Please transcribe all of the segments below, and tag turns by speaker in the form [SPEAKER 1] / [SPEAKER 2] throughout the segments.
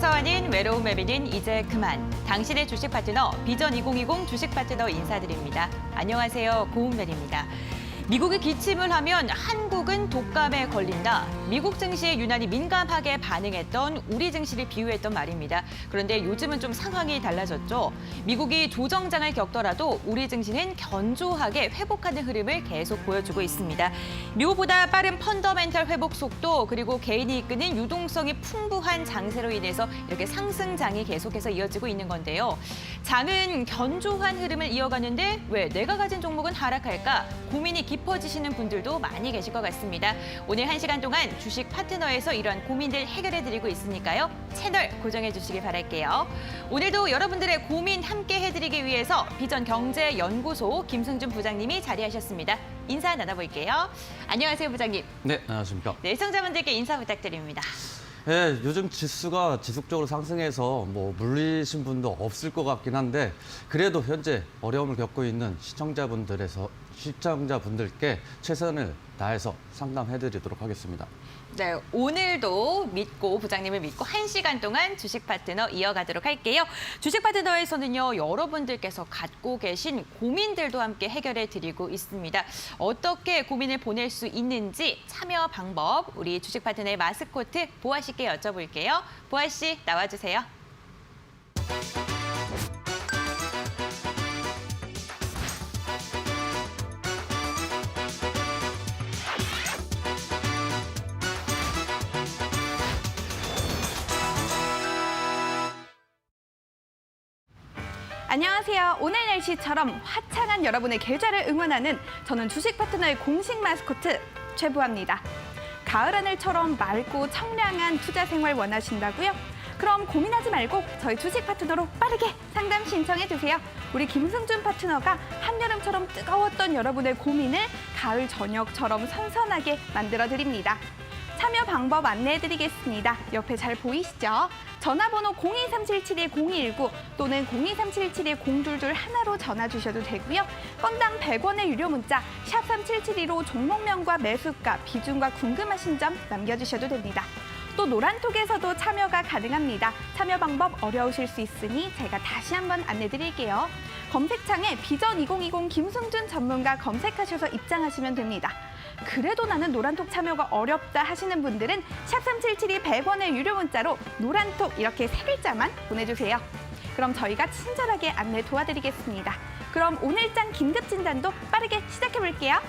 [SPEAKER 1] 혼자서 하는 외로운 매비는 이제 그만. 당신의 주식 파트너 비전 2020 주식 파트너 인사드립니다. 안녕하세요, 고은별입니다. 미국이 기침을 하면 한국은 독감에 걸린다. 미국 증시에 유난히 민감하게 반응했던 우리 증시를 비유했던 말입니다. 그런데 요즘은 좀 상황이 달라졌죠. 미국이 조정장을 겪더라도 우리 증시는 견조하게 회복하는 흐름을 계속 보여주고 있습니다. 미국보다 빠른 펀더멘털 회복 속도 그리고 개인이 이끄는 유동성이 풍부한 장세로 인해서 이렇게 상승장이 계속해서 이어지고 있는 건데요. 장은 견조한 흐름을 이어가는데 왜 내가 가진 종목은 하락할까? 고민이 깊어지시는 분들도 많이 계실 것 같습니다. 오늘 1시간 동안 주식 파트너에서 이런 고민들 해결해드리고 있으니까요. 채널 고정해 주시기 바랄게요. 오늘도 여러분들의 고민 함께 해드리기 위해서 비전경제연구소 김승준 부장님이 자리하셨습니다. 인사 나눠볼게요. 안녕하세요, 부장님.
[SPEAKER 2] 네, 안녕하십니까.
[SPEAKER 1] 네, 시청자분들께 인사 부탁드립니다.
[SPEAKER 2] 네, 요즘 지수가 지속적으로 상승해서 물리신 분도 없을 것 같긴 한데 그래도 현재 어려움을 겪고 있는 시청자분들께 최선을 다해서 상담해드리도록 하겠습니다.
[SPEAKER 1] 네, 오늘도 부장님을 믿고 1시간 동안 주식 파트너 이어가도록 할게요. 주식 파트너에서는요, 여러분들께서 갖고 계신 고민들도 함께 해결해 드리고 있습니다. 어떻게 고민을 보낼 수 있는지 참여 방법, 우리 주식 파트너의 마스코트 보아 씨께 여쭤볼게요. 보아 씨, 나와주세요.
[SPEAKER 3] 안녕하세요. 오늘 날씨처럼 화창한 여러분의 계좌를 응원하는 저는 주식 파트너의 공식 마스코트 최보아입니다. 가을 하늘처럼 맑고 청량한 투자 생활 원하신다고요? 그럼 고민하지 말고 저희 주식 파트너로 빠르게 상담 신청해 주세요. 우리 김승준 파트너가 한여름처럼 뜨거웠던 여러분의 고민을 가을 저녁처럼 선선하게 만들어 드립니다. 참여 방법 안내해드리겠습니다. 옆에 잘 보이시죠? 전화번호 023772-0219 또는 023772-0222 하나로 전화 주셔도 되고요. 건당 100원의 유료 문자 샵 3772로 종목명과 매수가, 비중과 궁금하신 점 남겨주셔도 됩니다. 또 노란톡에서도 참여가 가능합니다. 참여 방법 어려우실 수 있으니 제가 다시 한번 안내드릴게요. 검색창에 비전 2020 김승준 전문가 검색하셔서 입장하시면 됩니다. 그래도 나는 노란톡 참여가 어렵다 하시는 분들은 샵 3772 100원의 유료 문자로 노란톡 이렇게 3글자만 보내주세요. 그럼 저희가 친절하게 안내 도와드리겠습니다. 그럼 오늘장 긴급 진단도 빠르게 시작해볼게요.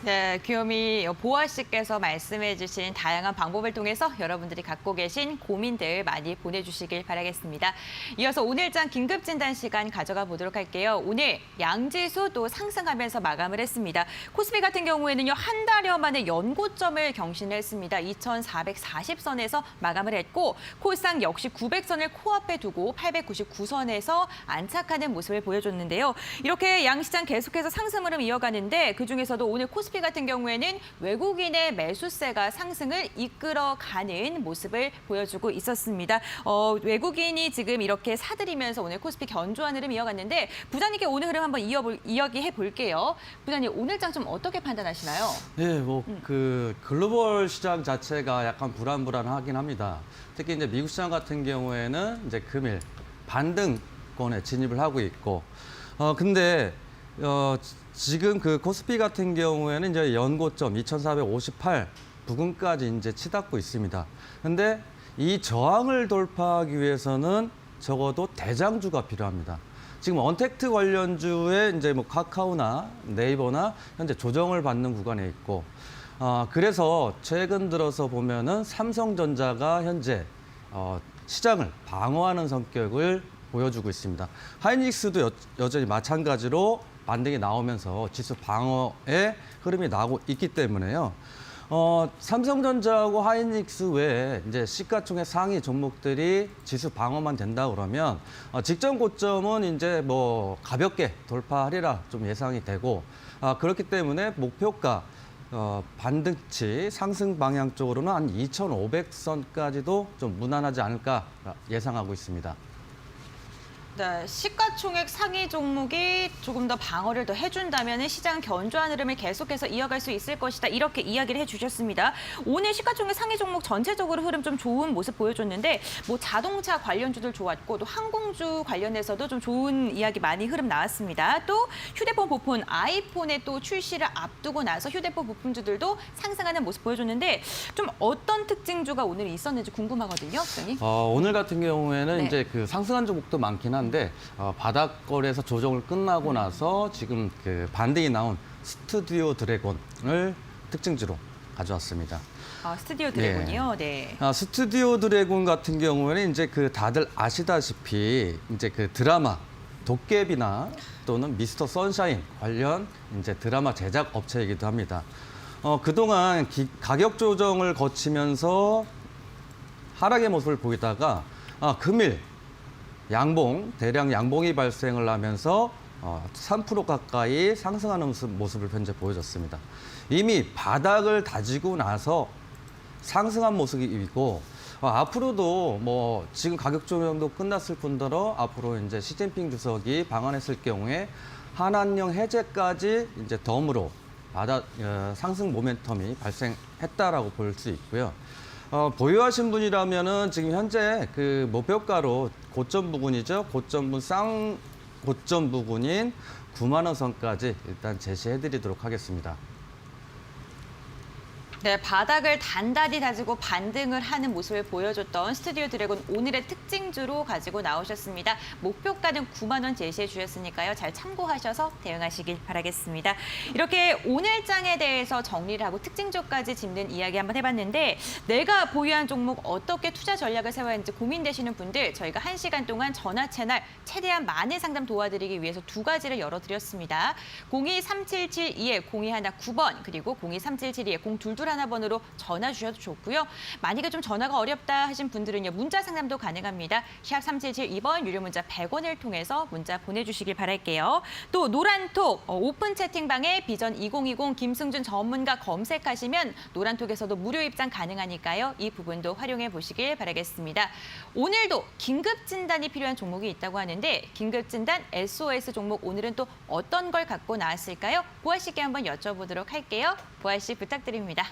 [SPEAKER 1] 네, 귀요미 보아 씨께서 말씀해 주신 다양한 방법을 통해서 여러분들이 갖고 계신 고민들 많이 보내주시길 바라겠습니다. 이어서 오늘장 긴급진단 시간 가져가 보도록 할게요. 오늘 양지수 또 상승하면서 마감을 했습니다. 코스피 같은 경우에는요, 한 달여 만에 연고점을 경신했습니다. 2440선에서 마감을 했고 코스닥 역시 900선을 코앞에 두고 899선에서 안착하는 모습을 보여줬는데요. 이렇게 양시장 계속해서 상승 흐름 이어가는데 그중에서도 오늘 코스피 같은 경우에는 외국인의 매수세가 상승을 이끌어가는 모습을 보여주고 있었습니다. 외국인이 지금 이렇게 사들이면서 오늘 코스피 견조한 흐름 이어갔는데 부장님께 오늘 흐름 한번 이야기해 볼게요. 부장님, 오늘장 좀 어떻게 판단하시나요?
[SPEAKER 2] 네, 글로벌 시장 자체가 약간 불안하긴 합니다. 특히 이제 미국 시장 같은 경우에는 이제 금일 반등권에 진입을 하고 있고, 근데 지금 그 코스피 같은 경우에는 이제 연고점 2458 부근까지 이제 치닫고 있습니다. 근데 이 저항을 돌파하기 위해서는 적어도 대장주가 필요합니다. 지금 언택트 관련주에 이제 카카오나 네이버나 현재 조정을 받는 구간에 있고, 그래서 최근 들어서 보면은 삼성전자가 현재 시장을 방어하는 성격을 보여주고 있습니다. 하이닉스도 여전히 마찬가지로 반등이 나오면서 지수 방어의 흐름이 나오고 있기 때문에요. 삼성전자하고 하이닉스 외에 이제 시가총액 상위 종목들이 지수 방어만 된다 그러면 직전 고점은 이제 가볍게 돌파하리라 좀 예상이 되고, 그렇기 때문에 목표가 반등치 상승 방향 쪽으로는 한 2,500선까지도 좀 무난하지 않을까 예상하고 있습니다.
[SPEAKER 1] 네, 시가 시가총액 상위 종목이 조금 더 방어를 더 해준다면 시장 견조한 흐름을 계속해서 이어갈 수 있을 것이다. 이렇게 이야기를 해주셨습니다. 오늘 시가총액 상위 종목 전체적으로 흐름 좀 좋은 모습 보여줬는데 뭐 자동차 관련주들 좋았고 또 항공주 관련해서도 좀 좋은 이야기 많이 흐름 나왔습니다. 또 휴대폰 부품 아이폰의 또 출시를 앞두고 나서 휴대폰 부품주들도 상승하는 모습 보여줬는데 좀 어떤 특징주가 오늘 있었는지 궁금하거든요, 부장님.
[SPEAKER 2] 오늘 같은 경우에는
[SPEAKER 1] 네.
[SPEAKER 2] 이제 그 상승한 종목도 많긴 한데 바닥거래에서 조정을 끝나고 나서 지금 그 반등이 나온 스튜디오 드래곤을 특징주로 가져왔습니다.
[SPEAKER 1] 스튜디오 드래곤이요. 네.
[SPEAKER 2] 스튜디오 드래곤 같은 경우에는 이제 그 다들 아시다시피 이제 그 드라마 도깨비나 또는 미스터 선샤인 관련 이제 드라마 제작 업체이기도 합니다. 그동안 가격 조정을 거치면서 하락의 모습을 보이다가 금일 대량 양봉이 발생을 하면서 3% 가까이 상승하는 모습을 현재 보여줬습니다. 이미 바닥을 다지고 나서 상승한 모습이고 앞으로도 뭐 지금 가격 조정도 끝났을 뿐더러 앞으로 이제 시진핑 주석이 방한했을 경우에 한한령 해제까지 이제 덤으로 상승 모멘텀이 발생했다라고 볼 수 있고요. 보유하신 분이라면은 지금 현재 그 목표가로 고점 부근이죠. 고점 부근인 9만 원 선까지 일단 제시해드리도록 하겠습니다.
[SPEAKER 1] 네, 바닥을 단단히 다지고 반등을 하는 모습을 보여줬던 스튜디오 드래곤 오늘의 특징주로 가지고 나오셨습니다. 목표가는 9만 원 제시해 주셨으니까요. 잘 참고하셔서 대응하시길 바라겠습니다. 이렇게 오늘장에 대해서 정리를 하고 특징주까지 짚는 이야기 한번 해봤는데 내가 보유한 종목 어떻게 투자 전략을 세워야 하는지 고민되시는 분들 저희가 1시간 동안 전화 채널 최대한 많은 상담 도와드리기 위해서 2가지를 열어드렸습니다. 023772-0219번 그리고 023772-0222 하나번으로 전화 주셔도 좋고요. 만약에 좀 전화가 어렵다 하신 분들은요. 문자 상담도 가능합니다. 샵 3772번 유료 문자 100원을 통해서 문자 보내주시길 바랄게요. 또 노란톡 오픈 채팅방에 비전 2020 김승준 전문가 검색하시면 노란톡에서도 무료 입장 가능하니까요. 이 부분도 활용해 보시길 바라겠습니다. 오늘도 긴급 진단이 필요한 종목이 있다고 하는데 긴급 진단 SOS 종목 오늘은 또 어떤 걸 갖고 나왔을까요? 보아 씨께 한번 여쭤보도록 할게요. 보아 씨 부탁드립니다.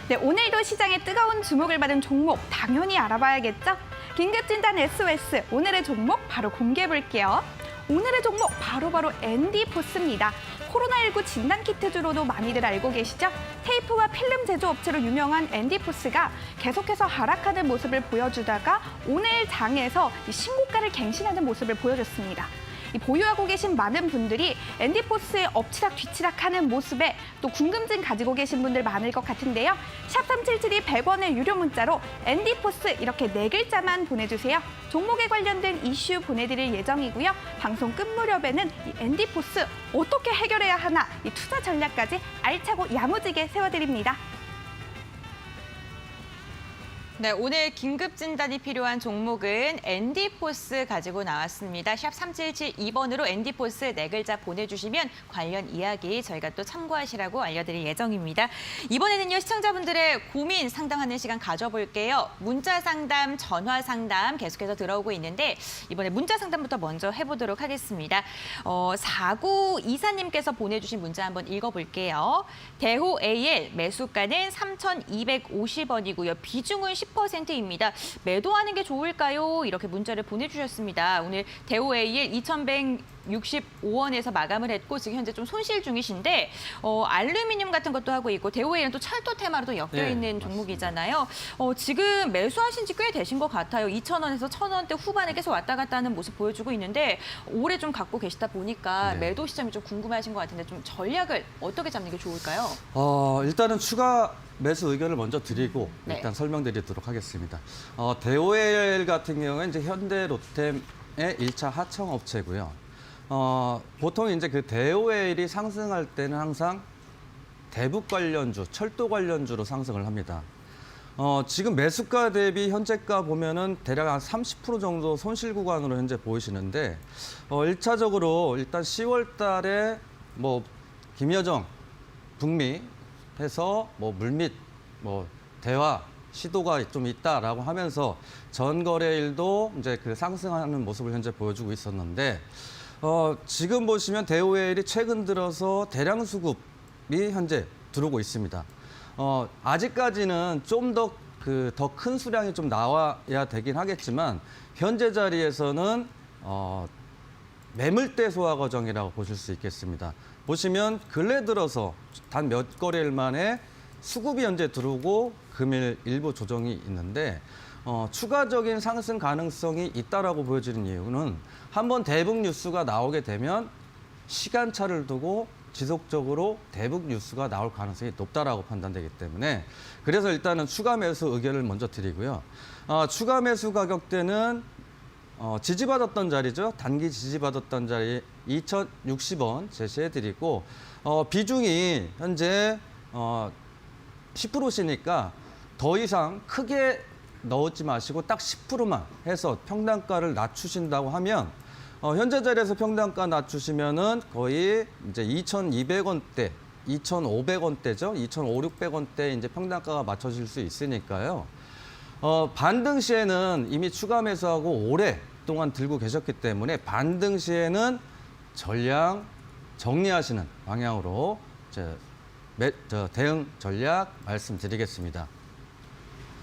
[SPEAKER 3] 네, 오늘도 시장에 뜨거운 주목을 받은 종목 당연히 알아봐야겠죠? 긴급진단 SOS, 오늘의 종목 바로 공개해 볼게요. 오늘의 종목 바로 엔디포스입니다. 코로나19 진단키트주로도 많이들 알고 계시죠? 테이프와 필름 제조업체로 유명한 엔디포스가 계속해서 하락하는 모습을 보여주다가 오늘 장에서 신고가를 갱신하는 모습을 보여줬습니다. 보유하고 계신 많은 분들이 엔디포스의 엎치락뒤치락하는 모습에 또 궁금증 가지고 계신 분들 많을 것 같은데요. 샵 3772 100원의 유료 문자로 엔디포스 이렇게 4글자만 보내주세요. 종목에 관련된 이슈 보내드릴 예정이고요. 방송 끝 무렵에는 이 엔디포스 어떻게 해결해야 하나 이 투자 전략까지 알차고 야무지게 세워드립니다.
[SPEAKER 1] 네, 오늘 긴급 진단이 필요한 종목은 엔디포스 가지고 나왔습니다. 샵 3772번으로 엔디포스 4글자 보내주시면 관련 이야기 저희가 또 참고하시라고 알려드릴 예정입니다. 이번에는요, 시청자분들의 고민 상담하는 시간 가져볼게요. 문자 상담, 전화 상담 계속해서 들어오고 있는데 이번에 문자 상담부터 먼저 해보도록 하겠습니다. 4924님께서 보내주신 문자 한번 읽어볼게요. 대호 AL 매수가는 3,250원이고요. 비중은 10%입니다. 매도하는 게 좋을까요? 이렇게 문자를 보내주셨습니다. 오늘 대호 AL 2,165원에서 마감을 했고 지금 현재 좀 손실 중이신데 알루미늄 같은 것도 하고 있고 대호 AL은 또 철도 테마로도 엮여 있는 종목이잖아요. 지금 매수하신 지 꽤 되신 것 같아요. 2,000원에서 1,000원대 후반에 계속 왔다 갔다 하는 모습 보여주고 있는데 오래 좀 갖고 계시다 보니까 매도 시점이 좀 궁금하신 것 같은데 좀 전략을 어떻게 잡는 게 좋을까요?
[SPEAKER 2] 일단은 추가 매수 의견을 먼저 드리고 일단 설명드리도록 하겠습니다. 대오엘 같은 경우는 이제 현대 로템의 1차 하청 업체고요. 보통 이제 그 대오엘이 상승할 때는 항상 대북 관련주, 철도 관련주로 상승을 합니다. 지금 매수가 대비 현재가 보면은 대략 한 30% 정도 손실 구간으로 현재 보이시는데 1차적으로 일단 10월 달에 뭐 김여정 북미 해서 뭐 물밑 뭐 대화 시도가 좀 있다라고 하면서 전 거래일도 이제 그 상승하는 모습을 현재 보여주고 있었는데 지금 보시면 대우웨일이 최근 들어서 대량 수급이 현재 들어오고 있습니다. 아직까지는 좀 더 더 큰 수량이 좀 나와야 되긴 하겠지만 현재 자리에서는 매물대 소화 과정이라고 보실 수 있겠습니다. 보시면 근래 들어서 단 몇 거래일 만에 수급이 현재 들어오고 금일 일부 조정이 있는데 추가적인 상승 가능성이 있다라고 보여지는 이유는 한번 대북 뉴스가 나오게 되면 시간차를 두고 지속적으로 대북 뉴스가 나올 가능성이 높다라고 판단되기 때문에 그래서 일단은 추가 매수 의견을 먼저 드리고요. 추가 매수 가격대는 지지받았던 자리죠. 단기 지지받았던 자리 2,060원 제시해드리고 비중이 현재 10%시니까 더 이상 크게 넣지 마시고 딱 10%만 해서 평단가를 낮추신다고 하면 현재 자리에서 평단가 낮추시면은 거의 이제 2,200원대, 2,500원대죠. 2,500~600원대 이제 평단가가 맞춰질 수 있으니까요. 반등 시에는 이미 추가 매수하고 오랫동안 들고 계셨기 때문에 반등 시에는 전량 정리하시는 방향으로 대응 전략 말씀드리겠습니다.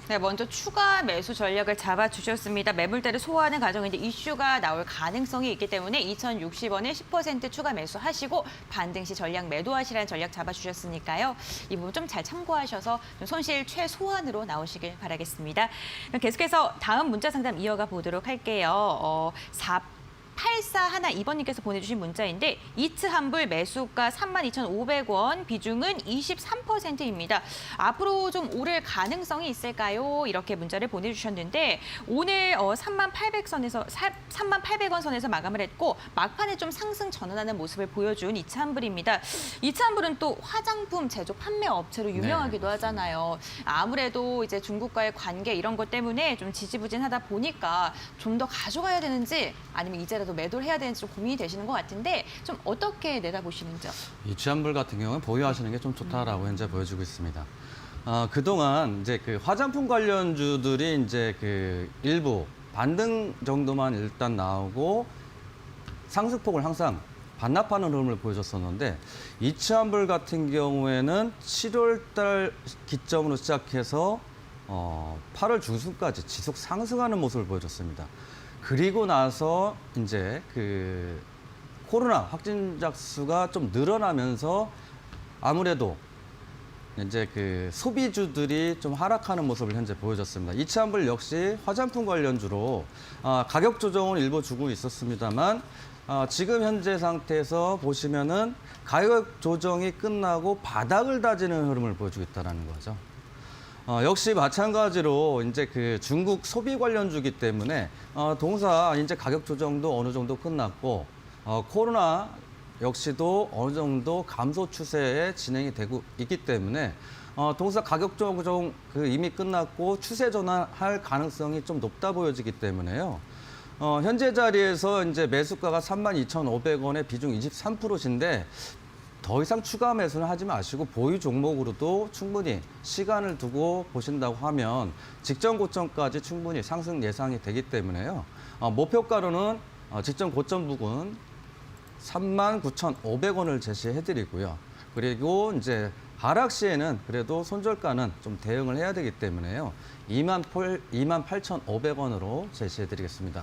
[SPEAKER 1] 네, 먼저 추가 매수 전략을 잡아주셨습니다. 매물대를 소화하는 과정인데 이슈가 나올 가능성이 있기 때문에 2,060원에 10% 추가 매수하시고 반등 시 전략 매도하시라는 전략 잡아주셨으니까요. 이 부분 좀 잘 참고하셔서 좀 손실 최소한으로 나오시길 바라겠습니다. 그럼 계속해서 다음 문자 상담 이어가 보도록 할게요. 8412번님께서 보내주신 문자인데 이츠 환불 매수가 32,500원, 비중은 23%입니다. 앞으로 좀 오를 가능성이 있을까요? 이렇게 문자를 보내주셨는데 오늘 3800원 선에서 마감을 했고 막판에 좀 상승 전환하는 모습을 보여준 이츠 환불입니다. 이츠 환불은 또 화장품 제조 판매 업체로 유명하기도 하잖아요. 아무래도 이제 중국과의 관계 이런 것 때문에 좀 지지부진하다 보니까 좀 더 가져가야 되는지 아니면 이제라도 매도를 해야 되는지 좀 고민이 되시는 것 같은데 좀 어떻게 내다보시는지요?
[SPEAKER 2] 이 취한불 같은 경우는 보유하시는 게 좀 좋다라고 현재 보여주고 있습니다. 그동안 이제 그 화장품 관련주들이 이제 그 일부 반등 정도만 일단 나오고 상승폭을 항상 반납하는 흐름을 보여줬었는데 이츠환불 같은 경우에는 7월 달 기점으로 시작해서 8월 중순까지 지속 상승하는 모습을 보여줬습니다. 그리고 나서 이제 그 코로나 확진자 수가 좀 늘어나면서 아무래도 이제 그 소비주들이 좀 하락하는 모습을 현재 보여줬습니다. 이츠환불 역시 화장품 관련주로 가격 조정은 일부 주고 있었습니다만 지금 현재 상태에서 보시면은 가격 조정이 끝나고 바닥을 다지는 흐름을 보여주고 있다는 거죠. 역시 마찬가지로 이제 그 중국 소비 관련주기 때문에 동사 이제 가격 조정도 어느 정도 끝났고 코로나 역시도 어느 정도 감소 추세에 진행이 되고 있기 때문에 동사 가격 조정 이미 끝났고 추세 전환할 가능성이 좀 높다 보여지기 때문에요. 현재 자리에서 이제 매수가가 32,500원에 비중 23%인데 더 이상 추가 매수는 하지 마시고 보유 종목으로도 충분히 시간을 두고 보신다고 하면 직전 고점까지 충분히 상승 예상이 되기 때문에요. 목표가로는 직전 고점 부근 39,500원을 제시해드리고요. 그리고 이제 하락 시에는 그래도 손절가는 좀 대응을 해야 되기 때문에요. 28,500원으로 제시해드리겠습니다.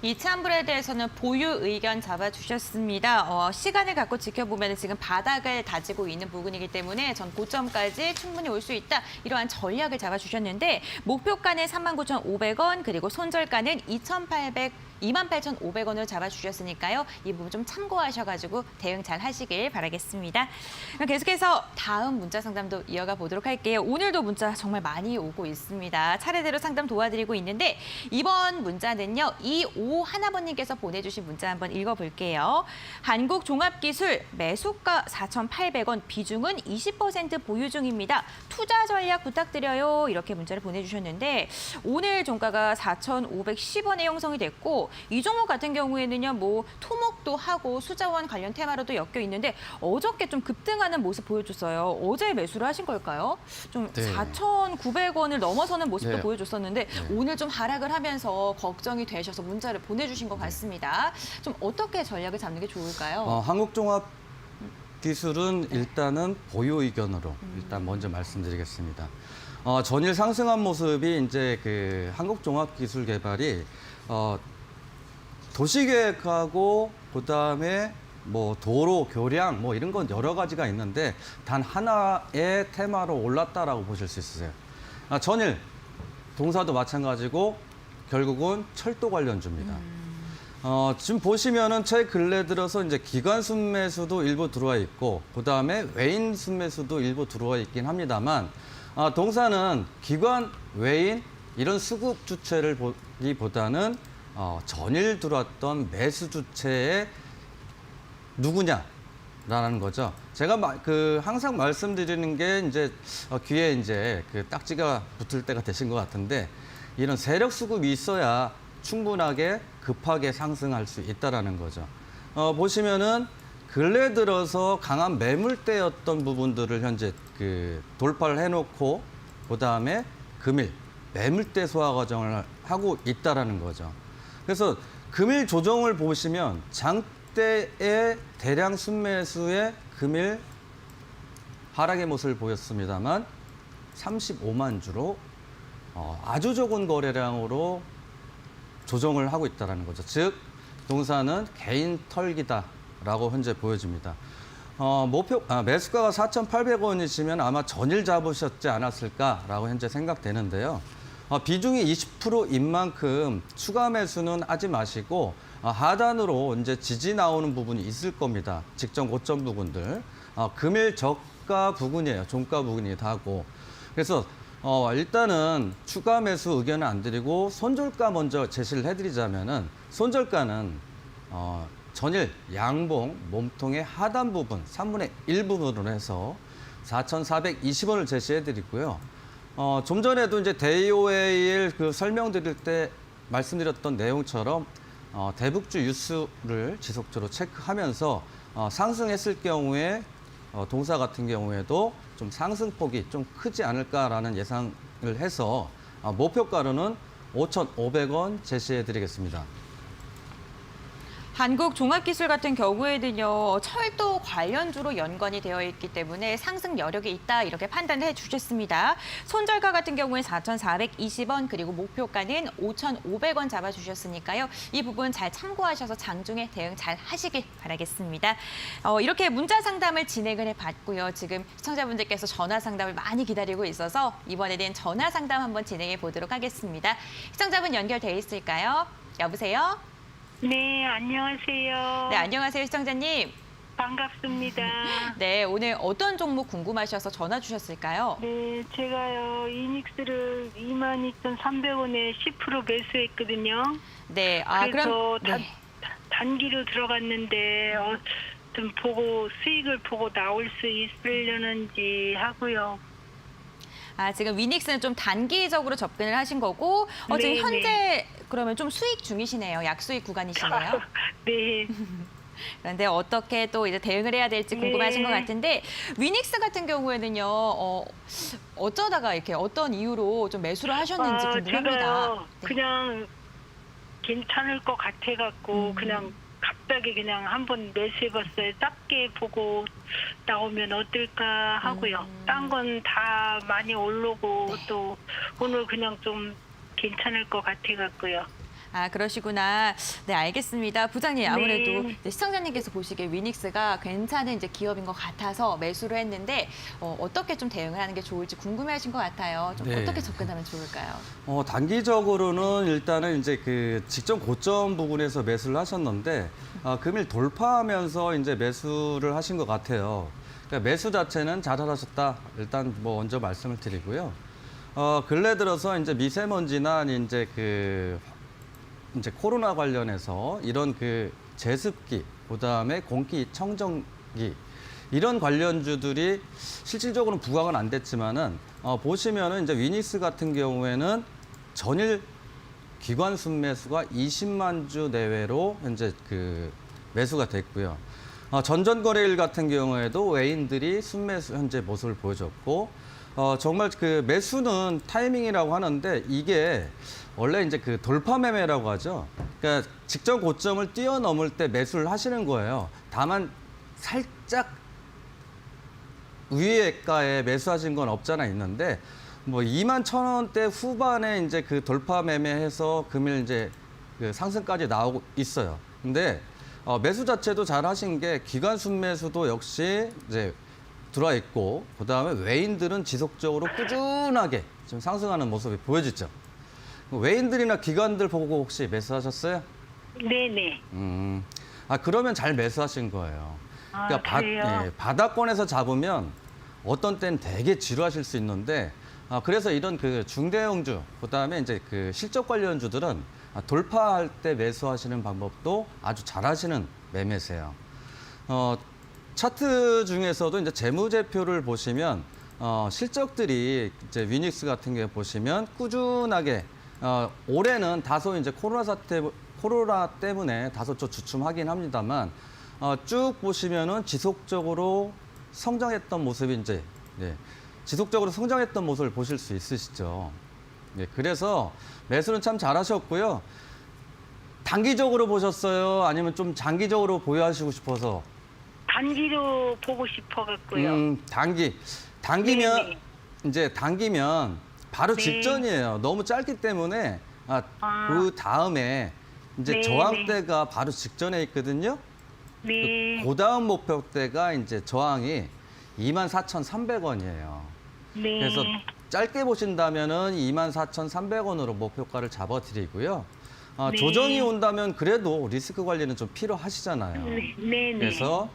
[SPEAKER 1] 이츠환불에 대해서는 보유 의견 잡아주셨습니다. 시간을 갖고 지켜보면 지금 바닥을 다지고 있는 부분이기 때문에 전 고점까지 충분히 올 수 있다. 이러한 전략을 잡아주셨는데 목표가는 39,500원 그리고 손절가는 28,500원을 잡아주셨으니까요. 이 부분 좀 참고하셔가지고 대응 잘 하시길 바라겠습니다. 그럼 계속해서 다음 문자 상담도 이어가 보도록 할게요. 오늘도 문자 정말 많이 오고 있습니다. 차례대로 상담 도와드리고 있는데 이번 문자는요. 25하나번님께서 보내주신 문자 한번 읽어볼게요. 한국종합기술 매수가 4,800원 비중은 20% 보유 중입니다. 투자 전략 부탁드려요. 이렇게 문자를 보내주셨는데 오늘 종가가 4,510원에 형성이 됐고 이 종목 같은 경우에는요, 뭐 토목도 하고 수자원 관련 테마로도 엮여 있는데 어저께 좀 급등하는 모습 보여줬어요. 어제 매수를 하신 걸까요? 좀
[SPEAKER 2] 네.
[SPEAKER 1] 4,900원을 넘어서는 모습도
[SPEAKER 2] 네.
[SPEAKER 1] 보여줬었는데 오늘 좀 하락을 하면서 걱정이 되셔서 문자를 보내주신 것 같습니다. 좀 어떻게 전략을 잡는 게 좋을까요?
[SPEAKER 2] 한국종합기술은 일단은 보유 의견으로 일단 먼저 말씀드리겠습니다. 전일 상승한 모습이 이제 그 한국종합기술개발이 도시계획하고 그다음에 뭐 도로 교량 뭐 이런 건 여러 가지가 있는데 단 하나의 테마로 올랐다라고 보실 수 있으세요. 전일 동사도 마찬가지고 결국은 철도 관련주입니다. 지금 보시면은 최 근래 들어서 이제 기관 순매수도 일부 들어와 있고 그다음에 외인 순매수도 일부 들어와 있긴 합니다만 동사는 기관, 외인 이런 수급 주체를 보기보다는 전일 들어왔던 매수 주체의 누구냐라는 거죠. 제가 항상 말씀드리는 게 이제 귀에 이제 그 딱지가 붙을 때가 되신 것 같은데 이런 세력 수급이 있어야 충분하게 급하게 상승할 수 있다라는 거죠. 보시면은 근래 들어서 강한 매물대였던 부분들을 현재 그 돌파를 해놓고 그다음에 금일 매물대 소화 과정을 하고 있다라는 거죠. 그래서 금일 조정을 보시면 장대의 대량 순매수의 금일 하락의 모습을 보였습니다만 35만 주로 아주 적은 거래량으로 조정을 하고 있다는 거죠. 즉 동사는 개인 털기다라고 현재 보여집니다. 매수가가 4,800원이시면 아마 전일 잡으셨지 않았을까라고 현재 생각되는데요. 비중이 20%인 만큼 추가 매수는 하지 마시고 하단으로 이제 지지 나오는 부분이 있을 겁니다. 직전 고점 부분들. 금일 저가 부근이에요. 종가 부근이 다고. 그래서 일단은 추가 매수 의견은 안 드리고 손절가 먼저 제시를 해드리자면은 손절가는 전일 양봉 몸통의 하단 부분 3분의 1 부분으로 해서 4,420원을 제시해드리고요. 좀 전에도 이제 데이오웨이일 그 설명드릴 때 말씀드렸던 내용처럼 대북주 뉴스를 지속적으로 체크하면서 상승했을 경우에 동사 같은 경우에도 좀 상승폭이 좀 크지 않을까라는 예상을 해서 목표가로는 5,500원 제시해드리겠습니다.
[SPEAKER 1] 한국종합기술 같은 경우에는요, 철도 관련주로 연관이 되어 있기 때문에 상승 여력이 있다 이렇게 판단해 주셨습니다. 손절가 같은 경우에 4,420원 그리고 목표가는 5,500원 잡아주셨으니까요. 이 부분 잘 참고하셔서 장중에 대응 잘 하시길 바라겠습니다. 이렇게 문자 상담을 진행을 해봤고요. 지금 시청자분들께서 전화 상담을 많이 기다리고 있어서 이번에는 전화 상담 한번 진행해 보도록 하겠습니다. 시청자분 연결돼 있을까요? 여보세요?
[SPEAKER 4] 네, 안녕하세요.
[SPEAKER 1] 네, 안녕하세요, 시청자님.
[SPEAKER 4] 반갑습니다.
[SPEAKER 1] 네, 오늘 어떤 종목 궁금하셔서 전화 주셨을까요?
[SPEAKER 4] 네, 제가요, 이닉스를 22,300원에 10% 매수했거든요.
[SPEAKER 1] 네,
[SPEAKER 4] 그래서
[SPEAKER 1] 그럼
[SPEAKER 4] 단기로 들어갔는데 좀 보고 수익을 보고 나올 수 있으려는지 하고요.
[SPEAKER 1] 지금 위닉스는 좀 단기적으로 접근을 하신 거고 지금
[SPEAKER 4] 네,
[SPEAKER 1] 현재 그러면 좀 수익 중이시네요. 약수익 구간이시네요.
[SPEAKER 4] 네.
[SPEAKER 1] 그런데 어떻게 또 이제 대응을 해야 될지 궁금하신 것 같은데 위닉스 같은 경우에는요. 어쩌다가 이렇게 어떤 이유로 좀 매수를 하셨는지 궁금합니다.
[SPEAKER 4] 제가요,
[SPEAKER 1] 네.
[SPEAKER 4] 그냥 괜찮을 것 같아갖고 그냥 갑자기 그냥 한번 매수해봤어요. 작게 보고 나오면 어떨까 하고요. 딴 건 다 많이 오르고
[SPEAKER 1] 네.
[SPEAKER 4] 또 오늘 그냥 좀 괜찮을 것 같아갖고요.
[SPEAKER 1] 그러시구나. 네, 알겠습니다. 부장님, 아무래도
[SPEAKER 4] 네.
[SPEAKER 1] 시청자님께서 보시기에 위닉스가 괜찮은 이제 기업인 것 같아서 매수를 했는데 어떻게 좀 대응을 하는 게 좋을지 궁금해하신 것 같아요. 좀
[SPEAKER 2] 네.
[SPEAKER 1] 어떻게 접근하면 좋을까요?
[SPEAKER 2] 단기적으로는 일단은 이제 그 직전 고점 부분에서 매수를 하셨는데 금일 돌파하면서 이제 매수를 하신 것 같아요. 그러니까 매수 자체는 잘하셨다. 일단 뭐 먼저 말씀을 드리고요. 근래 들어서 이제 미세먼지나 이제 코로나 관련해서 이런 그 제습기, 그다음에 공기 청정기 이런 관련주들이 실질적으로는 부각은 안 됐지만은 보시면은 이제 위닉스 같은 경우에는 전일 기관 순매수가 20만 주 내외로 현재 그 매수가 됐고요. 전전거래일 같은 경우에도 외인들이 순매수 현재 모습을 보여줬고, 정말 그 매수는 타이밍이라고 하는데 이게 원래 이제 그 돌파 매매라고 하죠. 그러니까 직전 고점을 뛰어넘을 때 매수를 하시는 거예요. 다만 살짝 위에가에 매수하신 건 없잖아 있는데 뭐 21,000원대 후반에 이제 그 돌파 매매해서 금일 이제 그 상승까지 나오고 있어요. 근데 매수 자체도 잘 하신 게 기관 순매수도 역시 이제 들어와 있고 그다음에 외인들은 지속적으로 꾸준하게 지금 상승하는 모습이 보여지죠. 외인들이나 기관들 보고 혹시 매수하셨어요?
[SPEAKER 4] 네네.
[SPEAKER 2] 그러면 잘 매수하신 거예요. 그러니까
[SPEAKER 4] 그래요?
[SPEAKER 2] 바닥권에서 잡으면 어떤 때는 되게 지루하실 수 있는데 그래서 이런 그 중대형주 그다음에 이제 그 실적 관련주들은 돌파할 때 매수하시는 방법도 아주 잘하시는 매매세요. 차트 중에서도 이제 재무제표를 보시면 실적들이 이제 위닉스 같은 경우 보시면 꾸준하게 올해는 다소 이제 코로나 때문에 다소 좀 주춤하긴 합니다만 쭉 보시면은 지속적으로 성장했던 모습이 이제 지속적으로 성장했던 모습을 보실 수 있으시죠. 그래서 매수는 참 잘하셨고요. 단기적으로 보셨어요? 아니면 좀 장기적으로 보유하시고 싶어서?
[SPEAKER 4] 단기로 보고 싶어갖고요.
[SPEAKER 2] 단기면
[SPEAKER 4] 네네.
[SPEAKER 2] 이제 단기면 바로
[SPEAKER 4] 네.
[SPEAKER 2] 직전이에요. 너무 짧기 때문에 그 다음에 이제
[SPEAKER 4] 네,
[SPEAKER 2] 저항대가 바로 직전에 있거든요.
[SPEAKER 4] 네.
[SPEAKER 2] 그 다음 목표대가 이제 저항이 24,300원이에요.
[SPEAKER 4] 네.
[SPEAKER 2] 그래서 짧게 보신다면은 24,300원으로 목표가를 잡아드리고요.
[SPEAKER 4] 네.
[SPEAKER 2] 조정이 온다면 그래도 리스크 관리는 좀 필요하시잖아요.
[SPEAKER 4] 네.
[SPEAKER 2] 그래서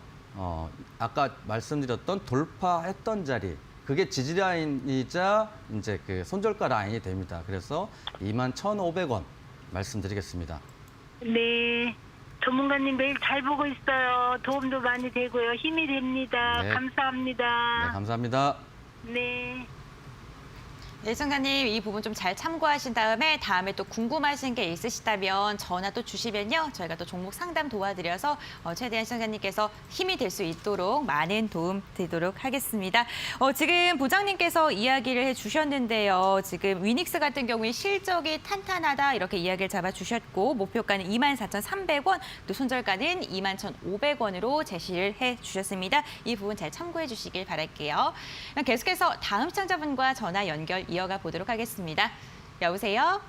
[SPEAKER 2] 아까 말씀드렸던 돌파했던 자리 그게 지지라인이자 이제 그 손절가 라인이 됩니다. 그래서 21,500원 말씀드리겠습니다.
[SPEAKER 4] 네. 전문가님 매일 잘 보고 있어요. 도움도 많이 되고요. 힘이 됩니다.
[SPEAKER 2] 네.
[SPEAKER 4] 감사합니다.
[SPEAKER 2] 네, 감사합니다.
[SPEAKER 4] 네.
[SPEAKER 1] 네, 시청자님 이 부분 좀 잘 참고하신 다음에 또 궁금하신 게 있으시다면 전화 또 주시면요. 저희가 또 종목 상담 도와드려서 최대한 시청자님께서 힘이 될 수 있도록 많은 도움 드리도록 하겠습니다. 지금 부장님께서 이야기를 해주셨는데요. 지금 위닉스 같은 경우에 실적이 탄탄하다 이렇게 이야기를 잡아주셨고 목표가는 24,300원, 또 손절가는 21,500원으로 제시를 해주셨습니다. 이 부분 잘 참고해 주시길 바랄게요. 계속해서 다음 시청자분과 전화 연결 이어가 보도록 하겠습니다. 여보세요?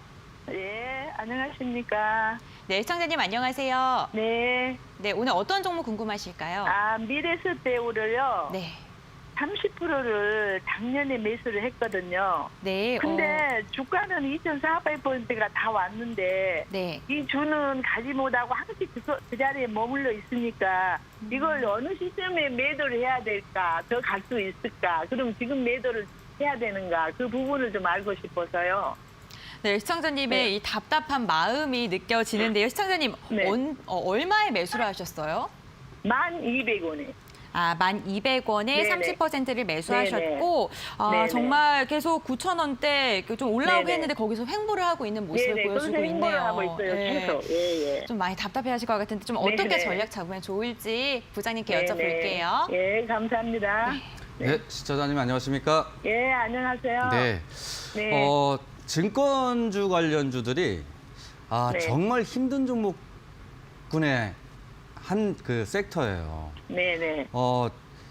[SPEAKER 5] 예, 안녕하십니까.
[SPEAKER 1] 네, 시청자님 안녕하세요.
[SPEAKER 5] 네.
[SPEAKER 1] 네, 오늘 어떤 종목 궁금하실까요?
[SPEAKER 5] 미래에셋대우를요.
[SPEAKER 1] 네.
[SPEAKER 5] 30%를 작년에 매수를 했거든요.
[SPEAKER 1] 네.
[SPEAKER 5] 근데 주가는 2,400%가 다 왔는데
[SPEAKER 1] 네.
[SPEAKER 5] 이 주는 가지 못하고 항상 그 자리에 머물러 있으니까 이걸 어느 시점에 매도를 해야 될까? 더 갈 수 있을까? 그럼 지금 매도를 해야 되는가? 그 부분을 좀 알고 싶어서요.
[SPEAKER 1] 네, 시청자님의
[SPEAKER 5] 네.
[SPEAKER 1] 이 답답한 마음이 느껴지는데요. 시청자님,
[SPEAKER 5] 네.
[SPEAKER 1] 얼마에 매수를 하셨어요?
[SPEAKER 5] 1,200원에.
[SPEAKER 1] 1,200원에
[SPEAKER 5] 네네.
[SPEAKER 1] 30%를 매수하셨고
[SPEAKER 5] 네네.
[SPEAKER 1] 정말 계속 9,000원대 좀 올라오게
[SPEAKER 5] 네네.
[SPEAKER 1] 했는데 거기서 횡보를 하고 있는 모습을
[SPEAKER 5] 네네.
[SPEAKER 1] 보여주고
[SPEAKER 5] 그래서
[SPEAKER 1] 있네요.
[SPEAKER 5] 행보를 하고 있어요.
[SPEAKER 1] 네.
[SPEAKER 5] 계속. 예.
[SPEAKER 1] 좀 많이 답답해하실 것 같은데 좀 어떻게
[SPEAKER 5] 네네.
[SPEAKER 1] 전략 잡으면 좋을지 부장님께
[SPEAKER 5] 네네.
[SPEAKER 1] 여쭤볼게요.
[SPEAKER 5] 예, 감사합니다.
[SPEAKER 2] 네, 시청자님 안녕하십니까?
[SPEAKER 5] 예, 안녕하세요.
[SPEAKER 2] 네.
[SPEAKER 5] 네.
[SPEAKER 2] 증권주 관련주들이
[SPEAKER 5] 네.
[SPEAKER 2] 정말 힘든 종목군의 한 그 섹터예요.
[SPEAKER 5] 네네.